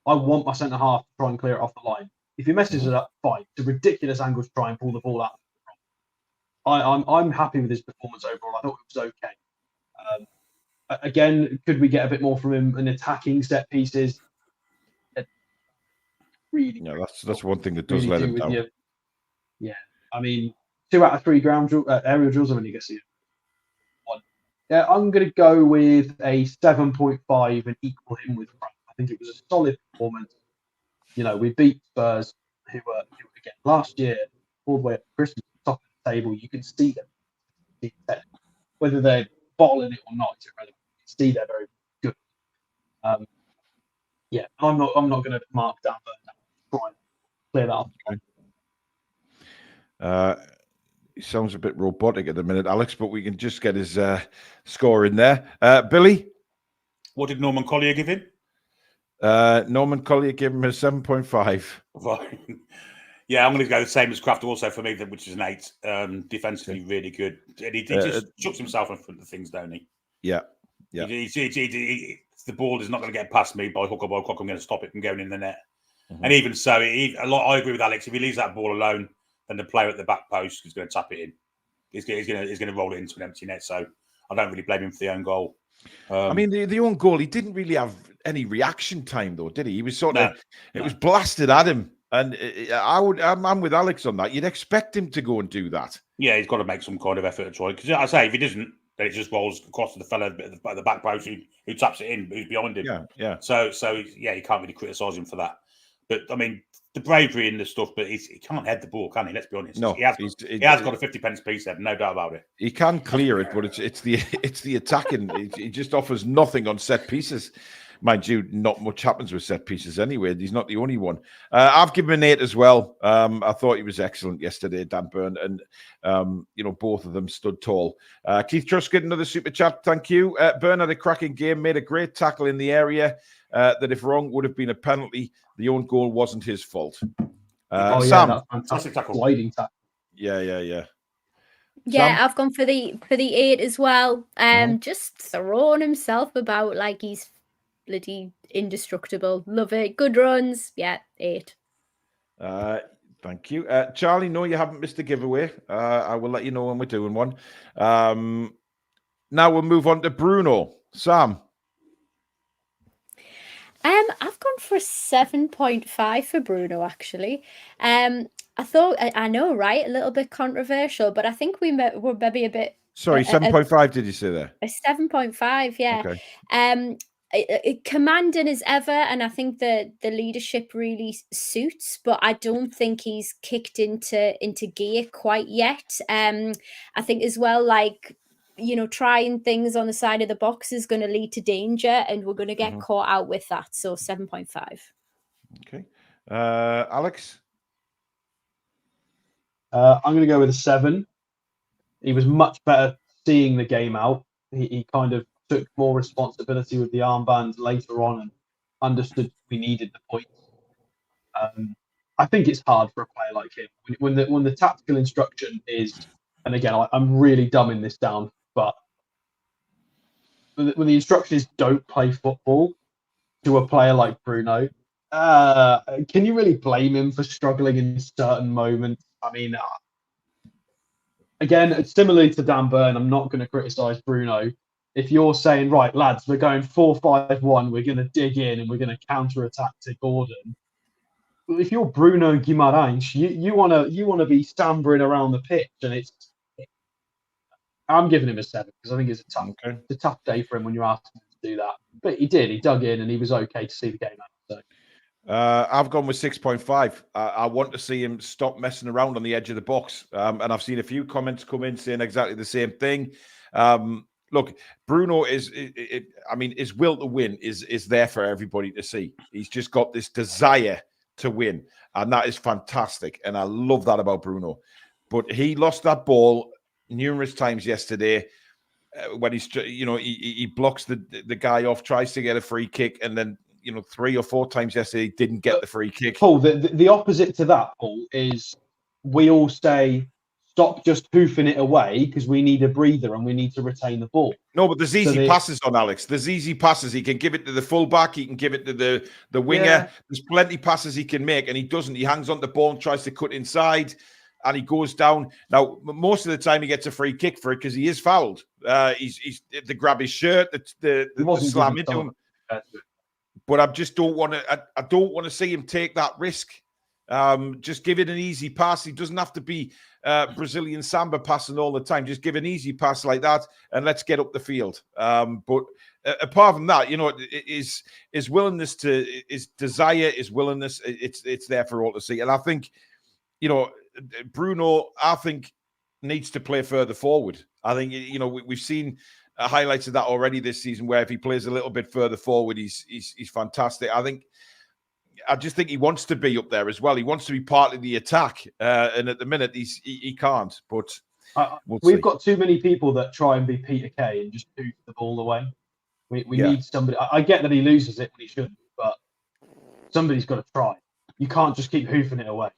I want my centre half to try and clear it off the line. If he messes it up, fine. It's a ridiculous angle to try and pull the ball out. I'm happy with his performance overall. I thought it was okay. Again, could we get a bit more from him in attacking set pieces? Really, that's one thing that does let him down. Yeah, I mean, 2 out of 3 aerial drills. I mean, you can see it. One. Yeah, I'm going to go with a 7.5 and equal him with Krafth. I think it was a solid performance. You know, we beat Spurs, who were again last year all the way up to Christmas, top of the table. You can see them. Whether they're bottling it or not, it's irrelevant. You can see they're very good. Yeah, I'm not going to mark down, but try and clear that up. He sounds a bit robotic at the minute, Alex, but we can just get his score in there. Billy? What did Norman Collier give him? Norman Collier gave him a 7.5. Yeah, I'm going to go the same as Krafth also for me, which is an 8. Defensively, really good. And he just chucks himself in front of things, don't he? Yeah. The ball is not going to get past me by hook or by crook. I'm going to stop it from going in the net. Mm-hmm. And even so, I agree with Alex. If he leaves that ball alone, then the player at the back post is going to tap it in. He's going to roll it into an empty net. So I don't really blame him for the own goal. I mean, the own goal, he didn't really have any reaction time, though, did he? He was sort of, it was blasted at him. And I'm with Alex on that. You'd expect him to go and do that. Yeah, he's got to make some kind of effort to try. Because I say, if he doesn't, then it just rolls across to the fella at the back post who taps it in, who's behind him. Yeah. So yeah, you can't really criticise him for that. But I mean, the bravery in the stuff, but he can't head the ball, can he? Let's be honest. No, he has got a 50 pence piece there, no doubt about it. He can clear it, but it's the attacking. He just offers nothing on set pieces. Mind you, not much happens with set pieces anyway. He's not the only one. I've given him an 8 as well. I thought he was excellent yesterday, Dan Burn, and both of them stood tall. Keith Truscott, another super chat. Thank you. Burn had a cracking game, made a great tackle in the area. That if wrong would have been a penalty. The own goal wasn't his fault. Sam, that's fantastic tackle. Sliding tackle. Yeah. Yeah, Sam? I've gone for the 8 as well. Just throwing himself about like he's bloody indestructible. Love it. Good runs. Yeah, 8. Thank you. Charlie, no, you haven't missed a giveaway. I will let you know when we're doing one. Now we'll move on to Bruno. Sam? I've gone for a 7.5 for Bruno, actually. I thought, I know, right? A little bit controversial, but I think were maybe a bit... Sorry, 7.5 did you say there? A 7.5, yeah. Okay. Commanding as ever, and I think the leadership really suits, but I don't think he's kicked into gear quite yet. I think as well, like, trying things on the side of the box is going to lead to danger, and we're going to get caught out with that. So 7.5. Okay. Alex? I'm going to go with a 7. He was much better seeing the game out. He kind of took more responsibility with the armband later on and understood we needed the points. I think it's hard for a player like him when the tactical instruction is, and again, I'm really dumbing this down, but when the instruction is don't play football to a player like Bruno, can you really blame him for struggling in certain moments? I mean, again, similarly to Dan Burn, I'm not going to criticise Bruno. If you're saying, right, lads, we're going 4-5-1, we're going to dig in and we're going to counter-attack to Gordon. Well, if you're Bruno Guimaraes, you want to be stampering around the pitch, and I'm giving him a 7 because I think it's a tough day for him when you're asking him to do that. But he did. He dug in and he was okay to see the game out. So. I've gone with 6.5. I want to see him stop messing around on the edge of the box. And I've seen a few comments come in saying exactly the same thing. Look, Bruno his will to win is there for everybody to see. He's just got this desire to win, and that is fantastic. And I love that about Bruno. But he lost that ball numerous times yesterday when he blocks the guy off, tries to get a free kick, and then 3 or 4 times yesterday he didn't get the free kick. Paul, the opposite to that, Paul, is we all say, stop just hoofing it away because we need a breather and we need to retain the ball. No, but there's easy passes on Alex. There's easy passes. He can give it to the fullback. He can give it to the winger. Yeah. There's plenty of passes he can make, and he doesn't. He hangs on the ball and tries to cut inside, and he goes down. Now, most of the time he gets a free kick for it because he is fouled. He's to grab his shirt, the slam into him. But I just don't want to. I don't want to see him take that risk. Just give it an easy pass. He doesn't have to be Brazilian samba passing all the time. Just give an easy pass like that, and let's get up the field. But apart from that, his willingness his desire, his willingness, it's there for all to see. And I think, Bruno, needs to play further forward. I think we've seen highlights of that already this season, where if he plays a little bit further forward, he's fantastic. I just think he wants to be up there as well. He wants to be part of the attack, and at the minute he can't. But we've got too many people that try and be Peter Kay and just hoof the ball away. We need somebody. I get that he loses it when he shouldn't, but somebody's got to try. You can't just keep hoofing it away.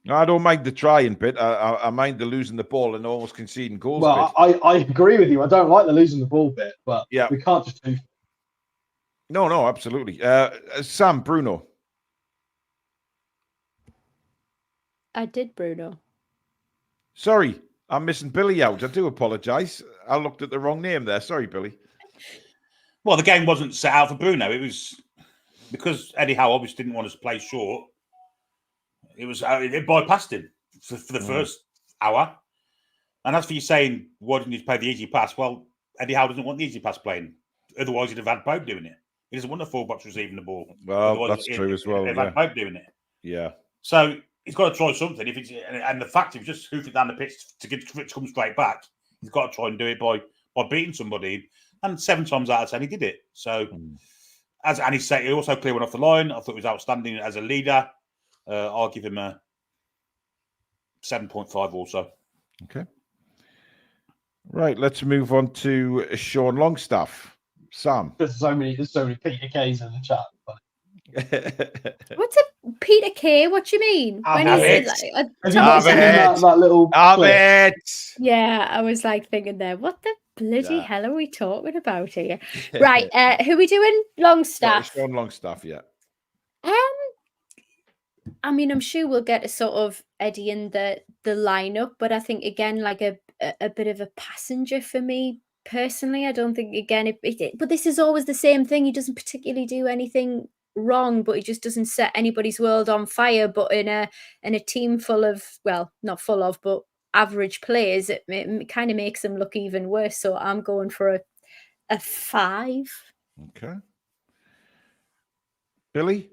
No, I don't mind the trying bit. I mind the losing the ball and almost conceding goals. Well, I agree with you. I don't like the losing the ball bit, but we can't just hoof it. No, absolutely. Sam, Bruno. I did, Bruno. Sorry, I'm missing Billy out. I do apologise. I looked at the wrong name there. Sorry, Billy. Well, the game wasn't set out for Bruno. It was because Eddie Howe obviously didn't want us to play short. It bypassed him for the first hour. And as for you saying, why didn't you play the easy pass? Well, Eddie Howe doesn't want the easy pass playing. Otherwise, he'd have had Pope doing it. He doesn't want the fullbacks receiving the ball. Well, otherwise, that's true as well. He'd have had Pope doing it. Yeah. So he's got to try something. And the fact he was just hoofing down the pitch to come straight back, he's got to try and do it by beating somebody. And 7 times out of 10, he did it. So, and he also clear one off the line. I thought he was outstanding as a leader. I'll give him a 7.5 also. Okay. Right, let's move on to Sean Longstaff. Sam. There's so many Peter Kays in the chat. What's a Peter Kay? What do you mean? When he said that little Yeah, I was thinking there, what the bloody hell are we talking about here? Right, who are we doing? Longstaff. Sean Longstaff, yeah. I'm sure we'll get a sort of Eddie in the lineup, but I think again, a bit of a passenger for me personally. I don't think but this is always the same thing. He doesn't particularly do anything wrong, but he just doesn't set anybody's world on fire. But in a team full of, well, not full of, but average players, it kind of makes them look even worse. So I'm going for a 5. Okay. Billy?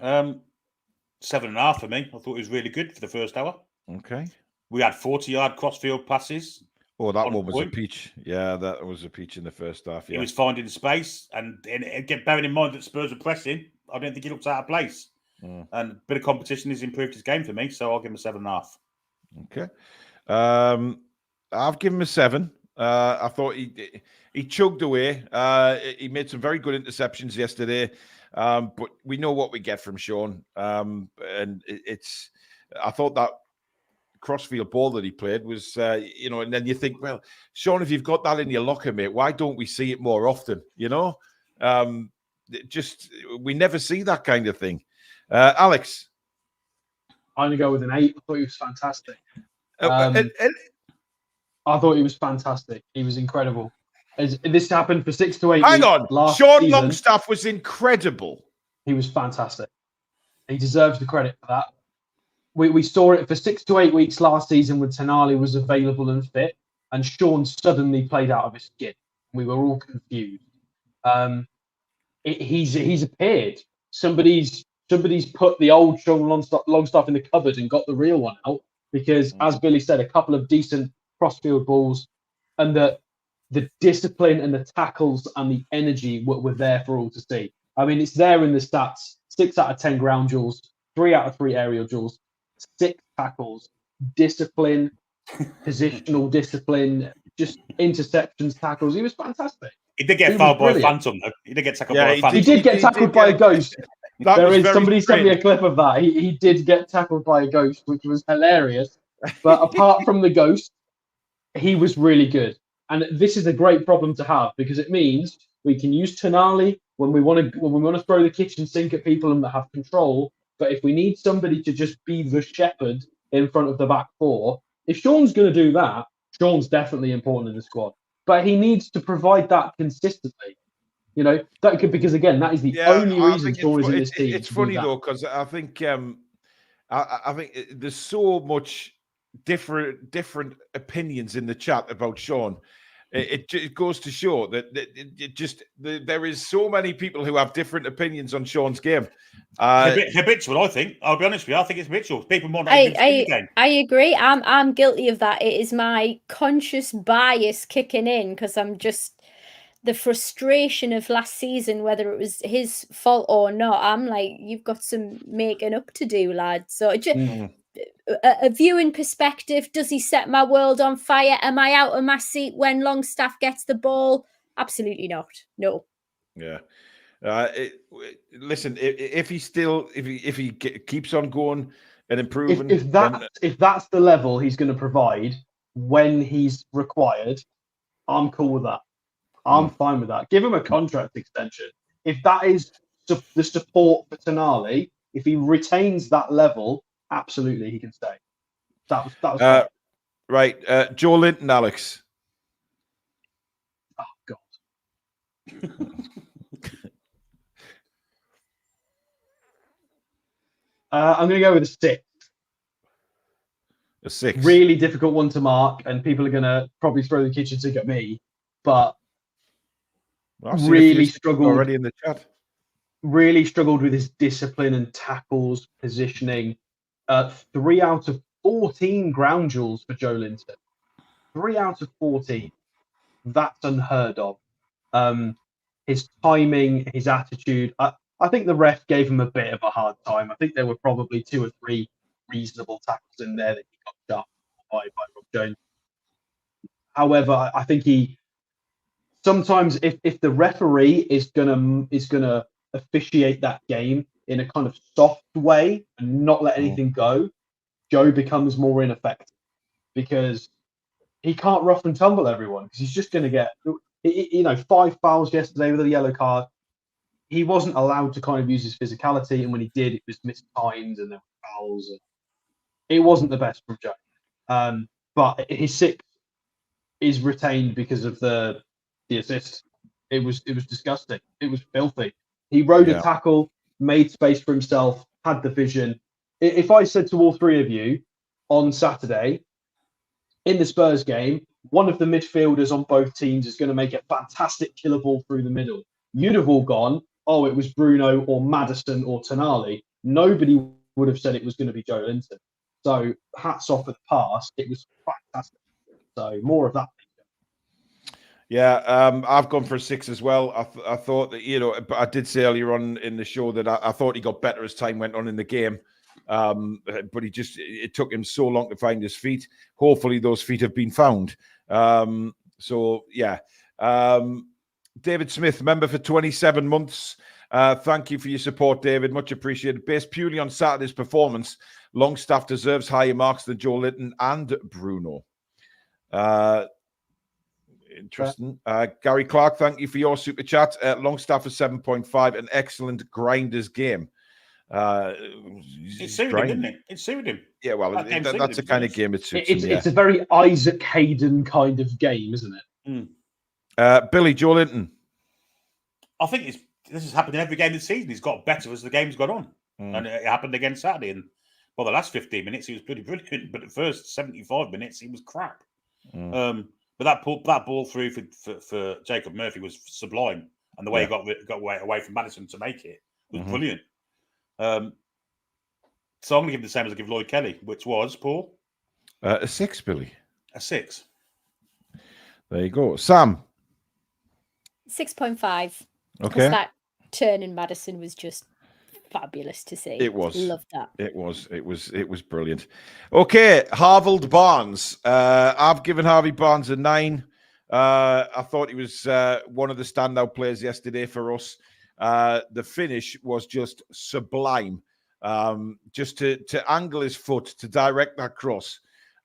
7.5 for me. I thought it was really good for the first hour. Okay. We had 40-yard crossfield passes. Oh, that one was a peach. Yeah, that was a peach in the first half. Yeah. He was finding space, and bearing in mind that Spurs were pressing, I don't think he looked out of place. And a bit of competition has improved his game for me, so I'll give him a 7.5. Okay. I've given him a 7. I thought he chugged away. He made some very good interceptions yesterday, but we know what we get from Sean. And I thought that crossfield ball that he played was, and then you think, well, Sean, if you've got that in your locker, mate, why don't we see it more often? We never see that kind of thing. Alex? I'm going to go with an 8. I thought he was fantastic. I thought he was fantastic. He was incredible. This happened for 6 to 8 Hang on. Sean season. Longstaff was incredible. He was fantastic. He deserves the credit for that. We saw it for 6 to 8 weeks last season when Tonali was available and fit, and Sean suddenly played out of his skin. We were all confused. He's appeared. Somebody's put the old Sean Longstaff in the cupboard and got the real one out, because, as Billy said, a couple of decent crossfield balls, and the discipline and the tackles and the energy were there for all to see. I mean, it's there in the stats: 6 out of 10 ground duels, 3 out of 3 aerial duels, 6 tackles, discipline, positional discipline, just interceptions, tackles. He was fantastic. He did get fouled by a phantom, though. He did get tackled by a phantom. He did get tackled by a ghost. Somebody sent me a clip of that. He did get tackled by a ghost, which was hilarious. But apart from the ghost, he was really good. And this is a great problem to have because it means we can use Tonali when we want to throw the kitchen sink at people and have control. But if we need somebody to just be the shepherd in front of the back four, if Sean's going to do that, Sean's definitely important in the squad. But he needs to provide that consistently. You know, that could, because again, that is the only reason Sean is in this team. It's funny though, because I think I think there's so much different opinions in the chat about Sean. It goes to show that there is so many people who have different opinions on Sean's game. Habitual, I think. I'll be honest with you. I think it's habitual. People more. I agree. I'm guilty of that. It is my conscious bias kicking in because I'm just the frustration of last season, whether it was his fault or not. I'm like, you've got some making up to do, lad. So a viewing perspective, does he set my world on fire? Am I out of my seat when Longstaff gets the ball? Absolutely not. No. Yeah. Listen, if he keeps on going and improving, if that's the level he's going to provide when he's required, I'm cool with that. I'm fine with that. Give him a contract extension. If that is the support for Tonali, if he retains that level, absolutely he can stay. That was right. Joelinton, Alex. Oh God. I'm going to go with a 6. A 6. Really difficult one to mark, and people are going to probably throw the kitchen sink at me. But really struggled already in the chat. Really struggled with his discipline and tackles, positioning. 3 out of 14 ground duels for Joelinton. 3 out of 14. That's unheard of. His timing, his attitude. I think the ref gave him a bit of a hard time. I think there were probably 2 or 3 reasonable tackles in there that he got shot by Rob Jones. However, I think sometimes if the referee is gonna officiate that game in a kind of soft way and not let anything go, Joe becomes more ineffective because he can't rough and tumble everyone because he's just going to get 5 fouls yesterday with a yellow card. He wasn't allowed to kind of use his physicality, and when he did, it was missed times and there were fouls. And it wasn't the best from Joe. But his 6 is retained because of the assist. It was disgusting. It was filthy. He rode a tackle, made space for himself, had the vision. If I said to all 3 of you on Saturday in the Spurs game, one of the midfielders on both teams is going to make a fantastic killer ball through the middle, you'd have all gone, oh, it was Bruno or Maddison or Tonali. Nobody would have said it was going to be Joelinton. So hats off for the pass. It was fantastic. So more of that. Yeah, I've gone for a 6 as well. I thought that, but I did say earlier on in the show that I thought he got better as time went on in the game. But it took him so long to find his feet. Hopefully those feet have been found. David Smith, member for 27 months. Thank you for your support, David. Much appreciated. Based purely on Saturday's performance, Longstaff deserves higher marks than Joelinton and Bruno. Interesting. Gary Clark, thank you for your super chat. Longstaff is 7.5, an excellent grinder's game. It suited him, didn't it? It suited him. Yeah, well, that's the kind of game it suits him. It's a very Isaac Hayden kind of game, isn't it? Billy, Joelinton. I think this has happened in every game this season. He's got better as the game's gone on. And it happened again Saturday. And the last 15 minutes, he was pretty brilliant. But the first 75 minutes, he was crap. But that ball through for Jacob Murphy was sublime. And the way he got away from Maddison to make it was brilliant. So I'm going to give the same as I give Lloyd Kelly, which was, Paul? A 6, Billy. A 6. There you go. Sam? 6.5. Okay. That turn in Maddison was just fabulous to see. It was. Loved that. It was brilliant. Okay, Harvald Barnes. I've given Harvey Barnes a 9. I thought he was one of the standout players yesterday for us. the finish was just sublime. Just to angle his foot, to direct that cross.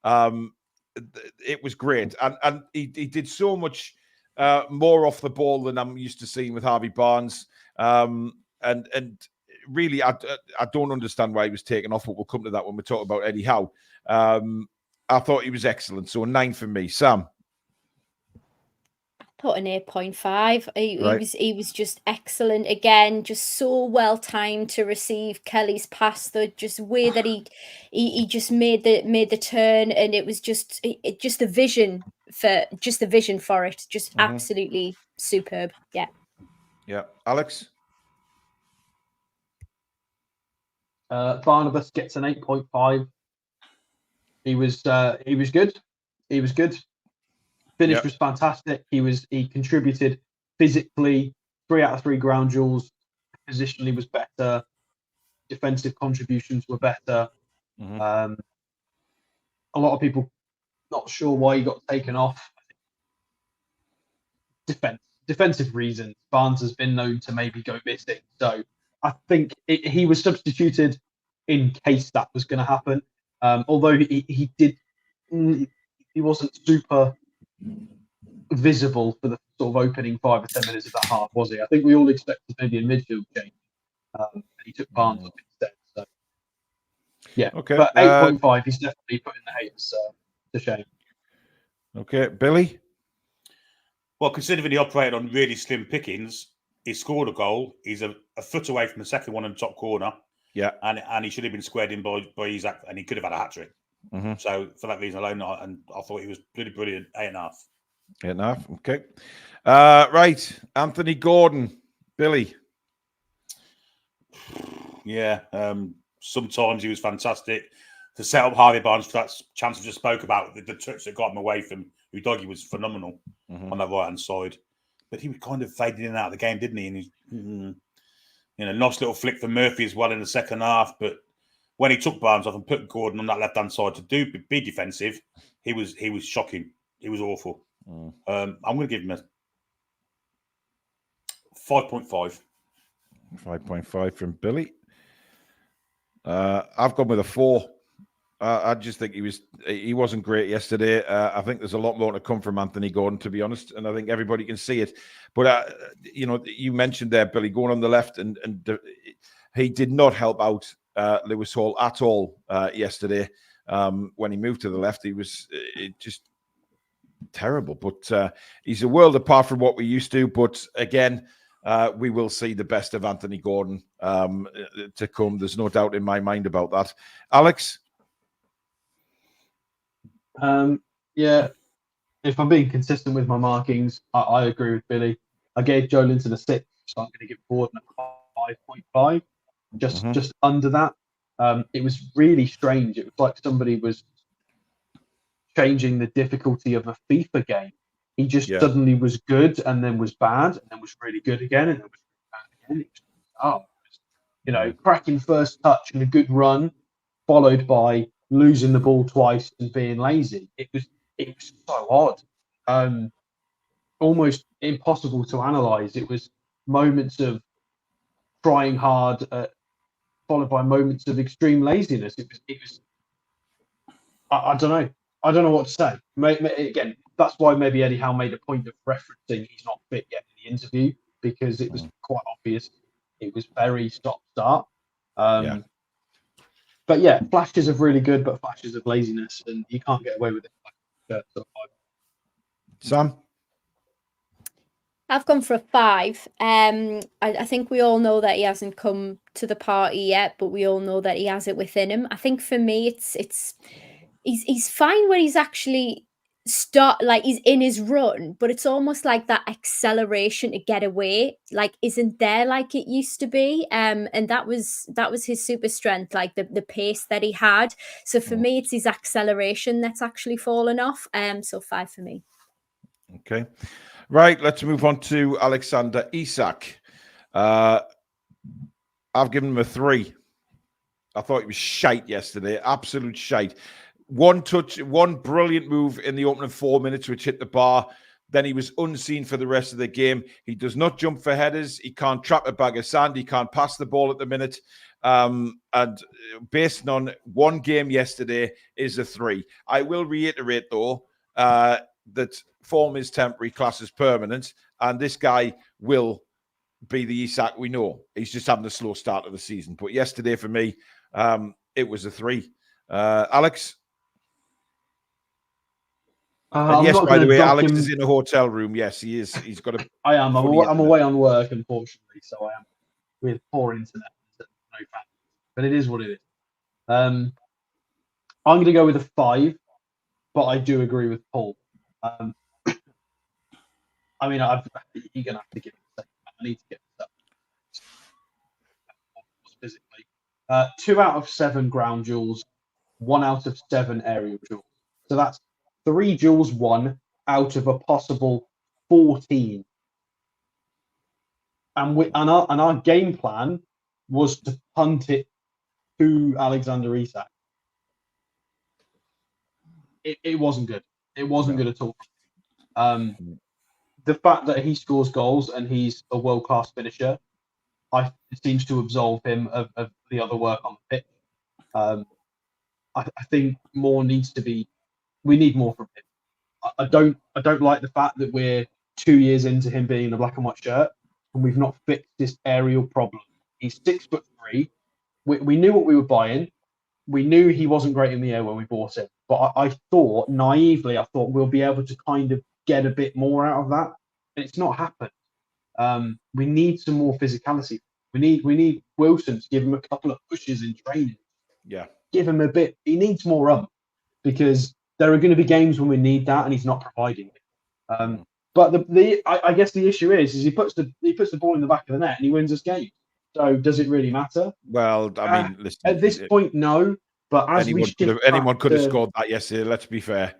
It was great. And he did so much more off the ball than I'm used to seeing with Harvey Barnes. And really, I don't understand why he was taken off, but we'll come to that when we talk about Eddie Howe. I thought he was excellent. So a 9 for me. Sam? Put an 8.5. He was just excellent again, just so well timed to receive Kelly's pass. The just way that he just made the turn, and it was just the vision for it, just absolutely superb. Yeah, Alex. Barnabas gets an 8.5. He was good. He was good. Finish was fantastic. He contributed physically. 3 out of 3 ground duels. Positionally was better. Defensive contributions were better. A lot of people not sure why he got taken off. Defensive reasons. Barnes has been known to maybe go missing. So I think he was substituted in case that was going to happen. Although he wasn't super visible for the sort of opening 5 or 10 minutes of that half, was he? I think we all expected maybe a midfield change. And he took Barnes off instead. So yeah, okay. But 8.5, he's definitely putting the haters to shame. Okay, Billy. Well, considering he operated on really slim pickings, he scored a goal. He's a foot away from the second one in the top corner. Yeah, and he should have been squared in by Isak, and he could have had a hat trick. So for that reason alone, I thought he was pretty brilliant. 8.5. 8.5. Okay. Right, Anthony Gordon, Billy. Yeah. Sometimes he was fantastic. To set up Harvey Barnes for that chance I just spoke about, the touch that got him away from Udogie was phenomenal on that right hand side. But he was kind of fading in and out of the game, didn't he? And he's, nice little flick for Murphy as well in the second half. But when he took Barnes off and put Gordon on that left hand side to be defensive, he was shocking. He was awful. I'm going to give him a 5.5. 5.5 from Billy. I've gone with a 4. I just think he wasn't great yesterday. I think there's a lot more to come from Anthony Gordon, to be honest, and I think everybody can see it. But you mentioned there, Billy, going on the left, and he did not help out Lewis Hall at all yesterday. When he moved to the left, he was just terrible. But he's a world apart from what we used to. But again, we will see the best of Anthony Gordon to come. There's no doubt in my mind about that. Alex? Yeah, if I'm being consistent with my markings, I agree with Billy. I gave Joelinton a 6, so I'm going to give Gordon a 5.5, just under that. It was really strange. It was like somebody was changing the difficulty of a FIFA game. He just suddenly was good and then was bad and then was really good again and then was bad again. It was, cracking first touch and a good run, followed by losing the ball twice and being lazy. It was so odd, almost impossible to analyze. It was moments of trying hard, followed by moments of extreme laziness. It was. I don't know. I don't know what to say. Again, that's why maybe Eddie Howe made a point of referencing he's not fit yet in the interview, because it was quite obvious. It was very stop-start. But yeah, flashes of really good, but flashes of laziness, and you can't get away with it. Sam? I've gone for a 5. I think we all know that he hasn't come to the party yet, but we all know that he has it within him. I think for me, he's fine when he's actually he's in his run, but it's almost like that acceleration to get away isn't there like it used to be. And that was his super strength, like the pace that he had. So for me, it's his acceleration that's actually fallen off. So 5 for me. Okay. Right, let's move on to Alexander Isak. I've given him a 3. I thought he was shite yesterday, absolute shite. One touch, one brilliant move in the opening 4 minutes, which hit the bar. then he was unseen for the rest of the game. He does not jump for headers. He can't trap a bag of sand. He can't pass the ball at the minute. And based on one game yesterday is a 3. I will reiterate, though, that form is temporary, class is permanent, and this guy will be the Isak we know. He's just having a slow start of the season. But yesterday, for me, it was a 3. Alex? And yes, by the way, Alex is in a hotel room. Yes, he is. He's got a... I am. I'm away on work, unfortunately, so I am with poor internet. No fan. But it is what it is. I'm going to go with a 5, but I do agree with Paul. I mean, you're going to have to give it a second. I need to get this up. Physically. 2 out of 7 ground duels, 1 out of 7 aerial duels. So that's 3 duels won out of a possible 14. And our game plan was to punt it to Alexander Isak. It wasn't good. It wasn't good at all. The fact that he scores goals and he's a world-class finisher, it seems to absolve him of the other work on the pitch. I think more needs to be. We need more from him. I don't like the fact that we're 2 years into him being in a black and white shirt and we've not fixed this aerial problem. He's 6'3". We knew what we were buying. We knew he wasn't great in the air when we bought him. But I thought, naively, we'll be able to kind of get a bit more out of that. And it's not happened. We need some more physicality. We need Wilson to give him a couple of pushes in training. Yeah. Give him a bit. He needs more because there are going to be games when we need that, and he's not providing it. But I guess the issue is he puts the ball in the back of the net and he wins us games. So does it really matter? Well, I mean, listen, at this point, no. But as anyone could have scored that yesterday. Let's be fair.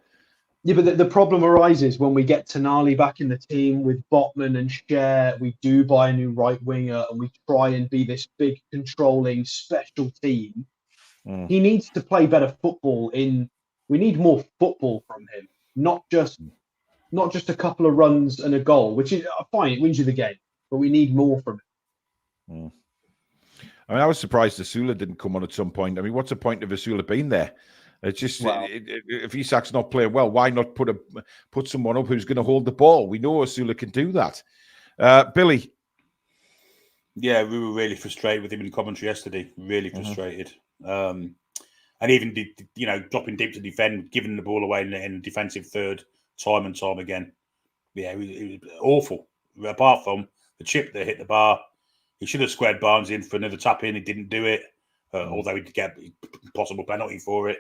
Yeah, but the problem arises when we get Tonali back in the team with Botman and Cher. We do buy a new right winger and we try and be this big, controlling, special team. He needs to play better football. We need more football from him, not just a couple of runs and a goal, which is fine. It wins you the game, but we need more from him. I mean, I was surprised Asula didn't come on at some point. I mean, what's the point of Asula being there? It's just if Isak's not playing well, why not put someone up who's going to hold the ball? We know Asula can do that. Billy. Yeah, we were really frustrated with him in commentary yesterday. Really frustrated. And even dropping deep to defend, giving the ball away in defensive third time and time again. Yeah, it was awful. Apart from the chip that hit the bar, he should have squared Barnes in for another tap in. He didn't do it, although he did get a possible penalty for it.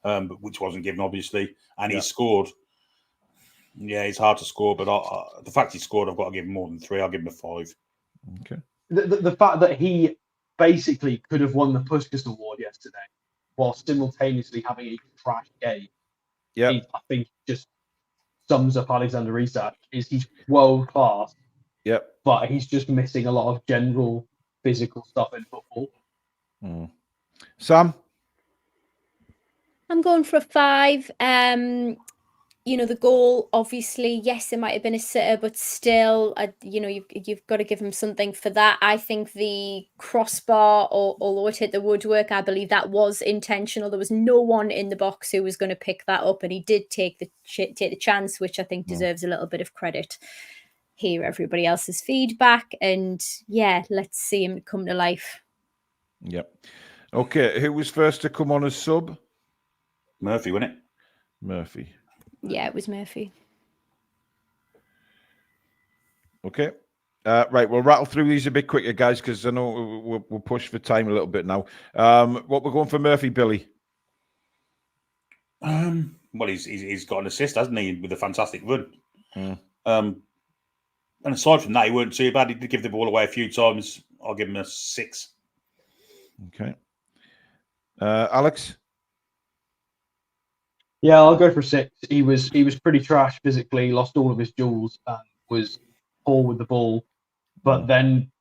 But which wasn't given, obviously, and he scored. Yeah, it's hard to score, but the fact he scored, I've got to give him more than 3. I'll give him a 5. Okay. The fact that he basically could have won the Puskas Award yesterday, while simultaneously having a trash game, I think just sums up Alexander Isak. He's world class. Yep. But he's just missing a lot of general physical stuff in football. Sam? I'm going for a 5. The goal, obviously, yes, it might have been a sitter, but still, you've got to give him something for that. I think the crossbar, although it hit the woodwork, I believe that was intentional. There was no one in the box who was going to pick that up, and he did take the chance, which I think deserves a little bit of credit. Hear everybody else's feedback, and let's see him come to life. Yep. Okay, who was first to come on as sub? Murphy, wasn't it? Murphy. Yeah, it was Murphy. Okay. Right, we'll rattle through these a bit quicker, guys, because I know we'll push for time a little bit now. What we're going for Murphy, Billy? Well, he's got an assist, hasn't he, with a fantastic run. And aside from that, he weren't too bad. He did give the ball away a few times. I'll give him a 6. Okay. Alex? Yeah, I'll go for 6. He was pretty trash physically, lost all of his duels, and was poor with the ball, but then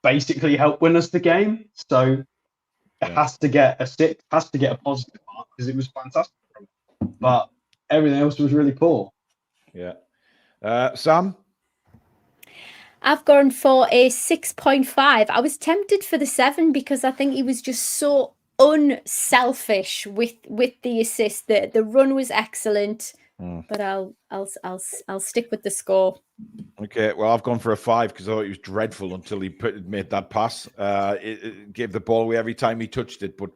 basically helped win us the game. So it has to get a 6, has to get a positive mark because it was fantastic from him. But everything else was really poor. Yeah. Sam? I've gone for a 6.5. I was tempted for the 7 because I think he was just so unselfish with the assist. The run was excellent, but I'll stick with the score. Okay, well, I've gone for a 5 because I thought he was dreadful until he made that pass. It gave the ball away every time he touched it, but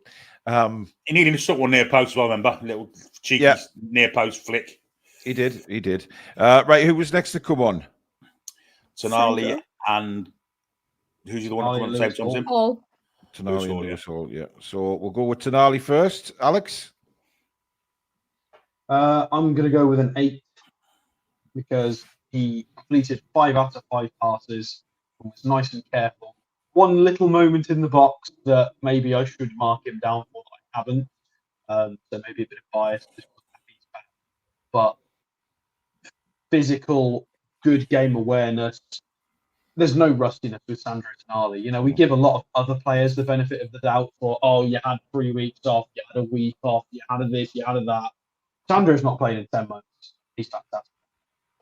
he needed to shot one near post as well. Remember, a little cheeky near post flick. He did. Right, who was next to come on? Tonali and who's the one that come on the same time? Tonali and Lewis Hall, yeah. So we'll go with Tonali first. Alex? I'm going to go with an 8 because he completed 5 out of 5 passes and was nice and careful. One little moment in the box that maybe I should mark him down for that I haven't. So maybe a bit of bias, but physical, good game awareness. There's no rustiness with Sandro Tonali. You know, we give a lot of other players the benefit of the doubt for, you had 3 weeks off, you had a week off, you had this, you had that. Sandro's not playing in 10 months. He's fantastic.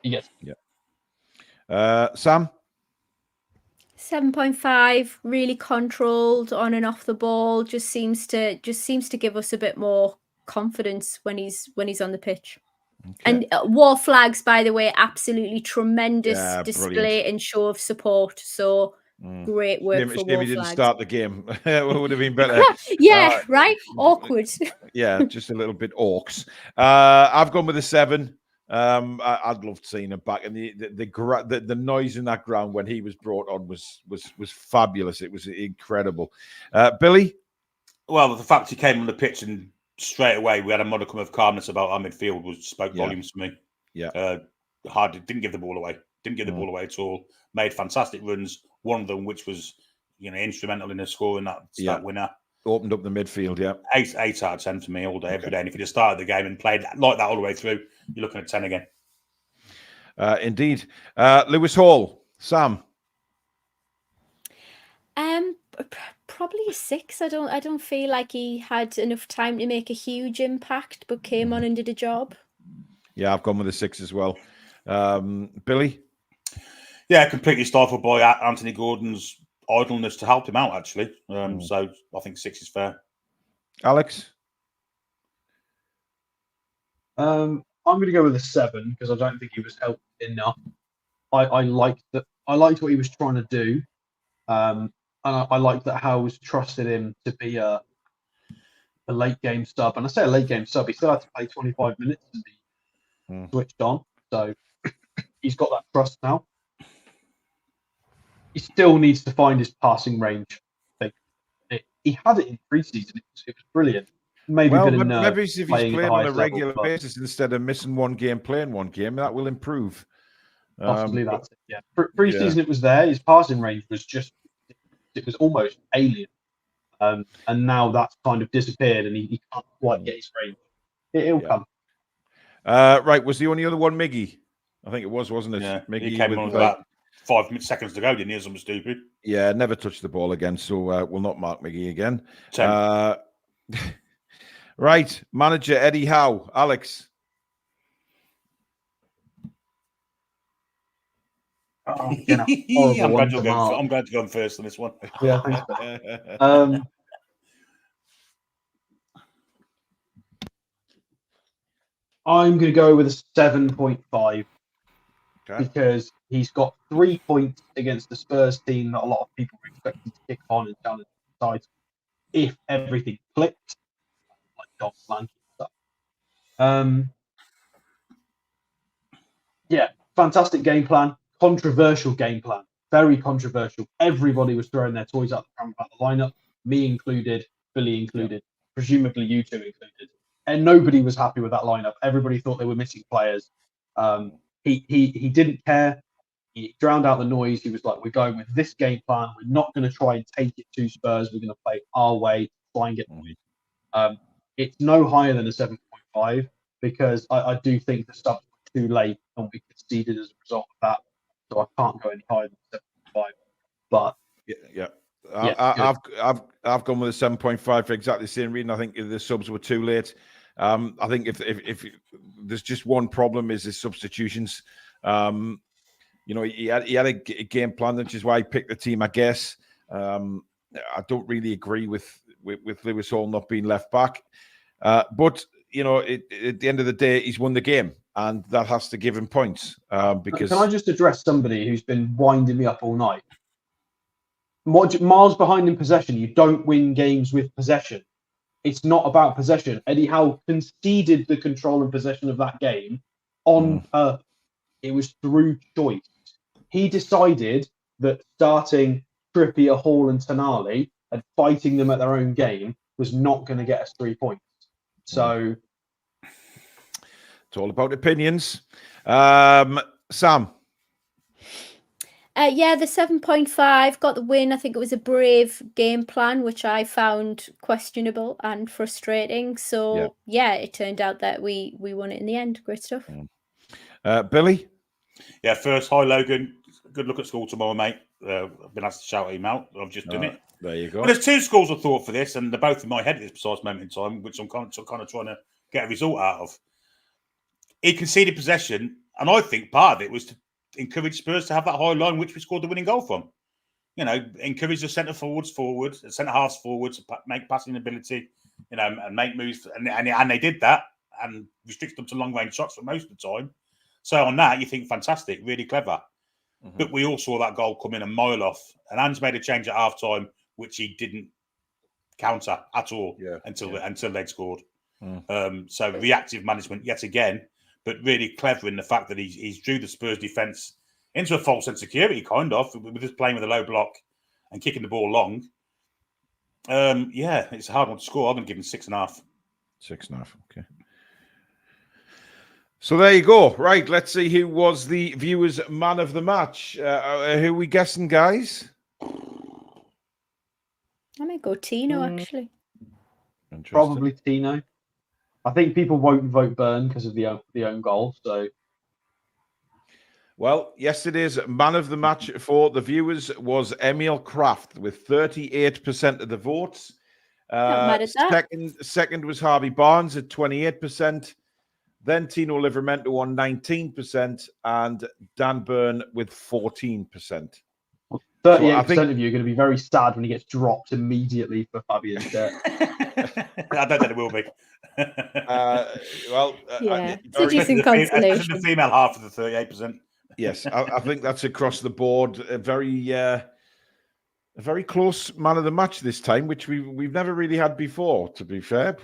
He gets it. Yeah. Sam? 7.5, really controlled on and off the ball. Just seems to give us a bit more confidence when he's on the pitch. Okay. And War Flags, by the way, absolutely tremendous display and show of support. So great work for War Maybe Flags. Didn't start the game. It would have been better. Right? Awkward. Yeah, just a little bit orcs. I've gone with a 7. I'd love seeing him back, and the noise in that ground when he was brought on was fabulous. It was incredible. Billy? Well, the fact he came on the pitch and straight away we had a modicum of calmness about our midfield spoke volumes to me. Yeah. Didn't give the ball away. Didn't give the ball away at all. Made fantastic runs. One of them, which was instrumental in the scoring that winner. Opened up the midfield. Yeah. 8 out of 10 for me all day, every day. And if you just started the game and played like that all the way through, you're looking at 10 again. Indeed. Lewis Hall, Sam. Probably a 6. I don't feel like he had enough time to make a huge impact, but came on and did a job. Yeah, I've gone with a 6 as well. Billy? Yeah, completely stifled by Anthony Gordon's idleness to help him out, actually. So I think 6 is fair. Alex? I'm going to go with a 7 because I don't think he was helped enough. I liked what he was trying to do. And I like that Howe's trusted him to be a late game sub. And I say a late game sub, he still had to play 25 minutes to be switched on. So he's got that trust now. He still needs to find his passing range. He had it in pre-season. It was brilliant. Maybe if he's playing on a regular basis instead of missing one game, playing one game, that will improve. Possibly that's it. Yeah, pre-season it was there. His passing range was it was almost alien, and now that's kind of disappeared, and he can't quite get his range. It'll come. Right, was the only other one Miggy? I think it was, wasn't it? Yeah, Miggy he came on with about 5 seconds to go, didn't he? Something stupid. Yeah, never touched the ball again, so we'll not mark Miggy again. 10. Right, manager Eddie Howe. Alex. I'm glad you're going first on this one. Yeah, thanks. I'm going to go with a 7.5 because he's got 3 points against the Spurs team that a lot of people were expecting to kick on and challenge the title if everything clicked, like Don Blank and stuff. Yeah, fantastic game plan. Controversial game plan. Very controversial. Everybody was throwing their toys out the pram about the lineup, me included, Billy included, presumably you two included. And nobody was happy with that lineup. Everybody thought they were missing players. He didn't care. He drowned out the noise. He was like, we're going with this game plan. We're not going to try and take it to Spurs. We're going to play our way, try and get the win. It's no higher than a 7.5 because I do think the subs were too late and we conceded as a result of that. So I can't go any higher than 7.5. But I've gone with a 7.5 for exactly the same reason. I think the subs were too late. I think if there's just one problem is the substitutions. You know, he had a game plan, which is why he picked the team, I guess. I don't really agree with Lewis Hall not being left back. But, you know, at the end of the day, he's won the game, and that has to give him points. Because Can I just address somebody who's been winding me up all night? Miles behind in possession, you don't win games with possession. It's not about possession. Eddie Howe conceded the control and possession of that game on purpose. It was through choice. He decided that starting Trippier, Hall and Tonali and fighting them at their own game was not going to get us 3 points. So it's all about opinions. Sam? Yeah, the 7.5 got the win. I think it was a brave game plan, which I found questionable and frustrating. So, yeah it turned out that we won it in the end. Great stuff. Billy? Yeah, first, hi, Logan. Good look at school tomorrow, mate. I've been asked to shout him out. I've just done it. There you go. Well, there's two schools of thought for this, and they're both in my head at this precise moment in time, which I'm kind of trying to get a result out of. He conceded possession, and I think part of it was to encourage Spurs to have that high line, which we scored the winning goal from. You know, encourage the centre forwards forward, the centre halves forwards, to make passing ability, you know, and make moves, and they did that, and restricted them to long range shots for most of the time. So on that, you think fantastic, really clever. But we all saw that goal come in a mile off, and Ange made a change at half time, which he didn't counter at all until they'd scored. So reactive management yet again, but really clever in the fact that he's drew the Spurs defence into a false sense of security, kind of, with just playing with a low block and kicking the ball long. It's a hard one to score. I'm going to give him 6.5. 6.5, okay. So there you go. Right, let's see who was the viewers' man of the match. Who are we guessing, guys? I might go Tino, actually. probably Tino. I think people won't vote Burn because of the own goal. So, well, yesterday's man of the match for the viewers was Emil Krafth with 38% of the votes. Not mad at that. Second was Harvey Barnes at 28%. Then Tino Livramento on 19% and Dan Burn with 14%. 38% of you are going to be very sad when he gets dropped immediately for Fabian's debt. I don't think it will be. It's a decent consolation. The female half of the 38%. Yes, I think that's across the board. A very close man of the match this time, which we've never really had before, to be fair.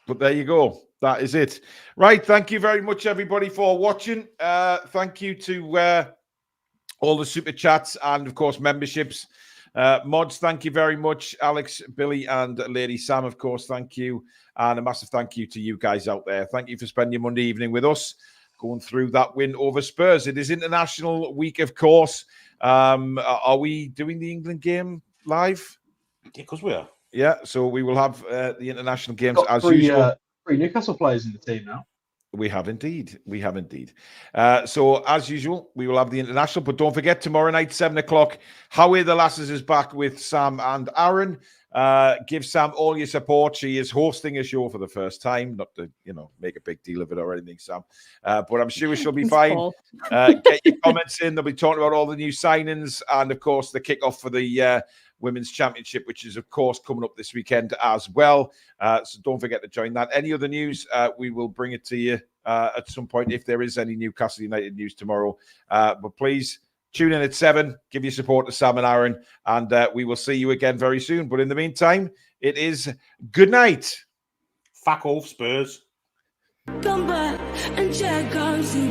But there you go. That is it. Right. Thank you very much, everybody, for watching. Thank you to all the super chats and, of course, memberships. Mods, thank you very much. Alex, Billy, and Lady Sam, of course, thank you. And a massive thank you to you guys out there. Thank you for spending your Monday evening with us, going through that win over Spurs. It is International Week, of course. Are we doing the England game live? Yeah, because we are. Yeah, so we will have the international games as usual. 3 Newcastle players in the team now. We have indeed. So, as usual, we will have the international. But don't forget, tomorrow night, 7 o'clock, Howie the Lasses is back with Sam and Aaron. Give Sam all your support. She is hosting a show for the first time. Not to, make a big deal of it or anything, Sam. But I'm sure she'll be fine. Get your comments in. They'll be talking about all the new signings and, of course, the kickoff for the Women's Championship, which is, of course, coming up this weekend as well. So don't forget to join that. Any other news, we will bring it to you at some point if there is any Newcastle United news tomorrow. But please tune in at 7. Give your support to Sam and Aaron, and we will see you again very soon. But in the meantime, it is good night. Fuck off, Spurs. Come back and check out the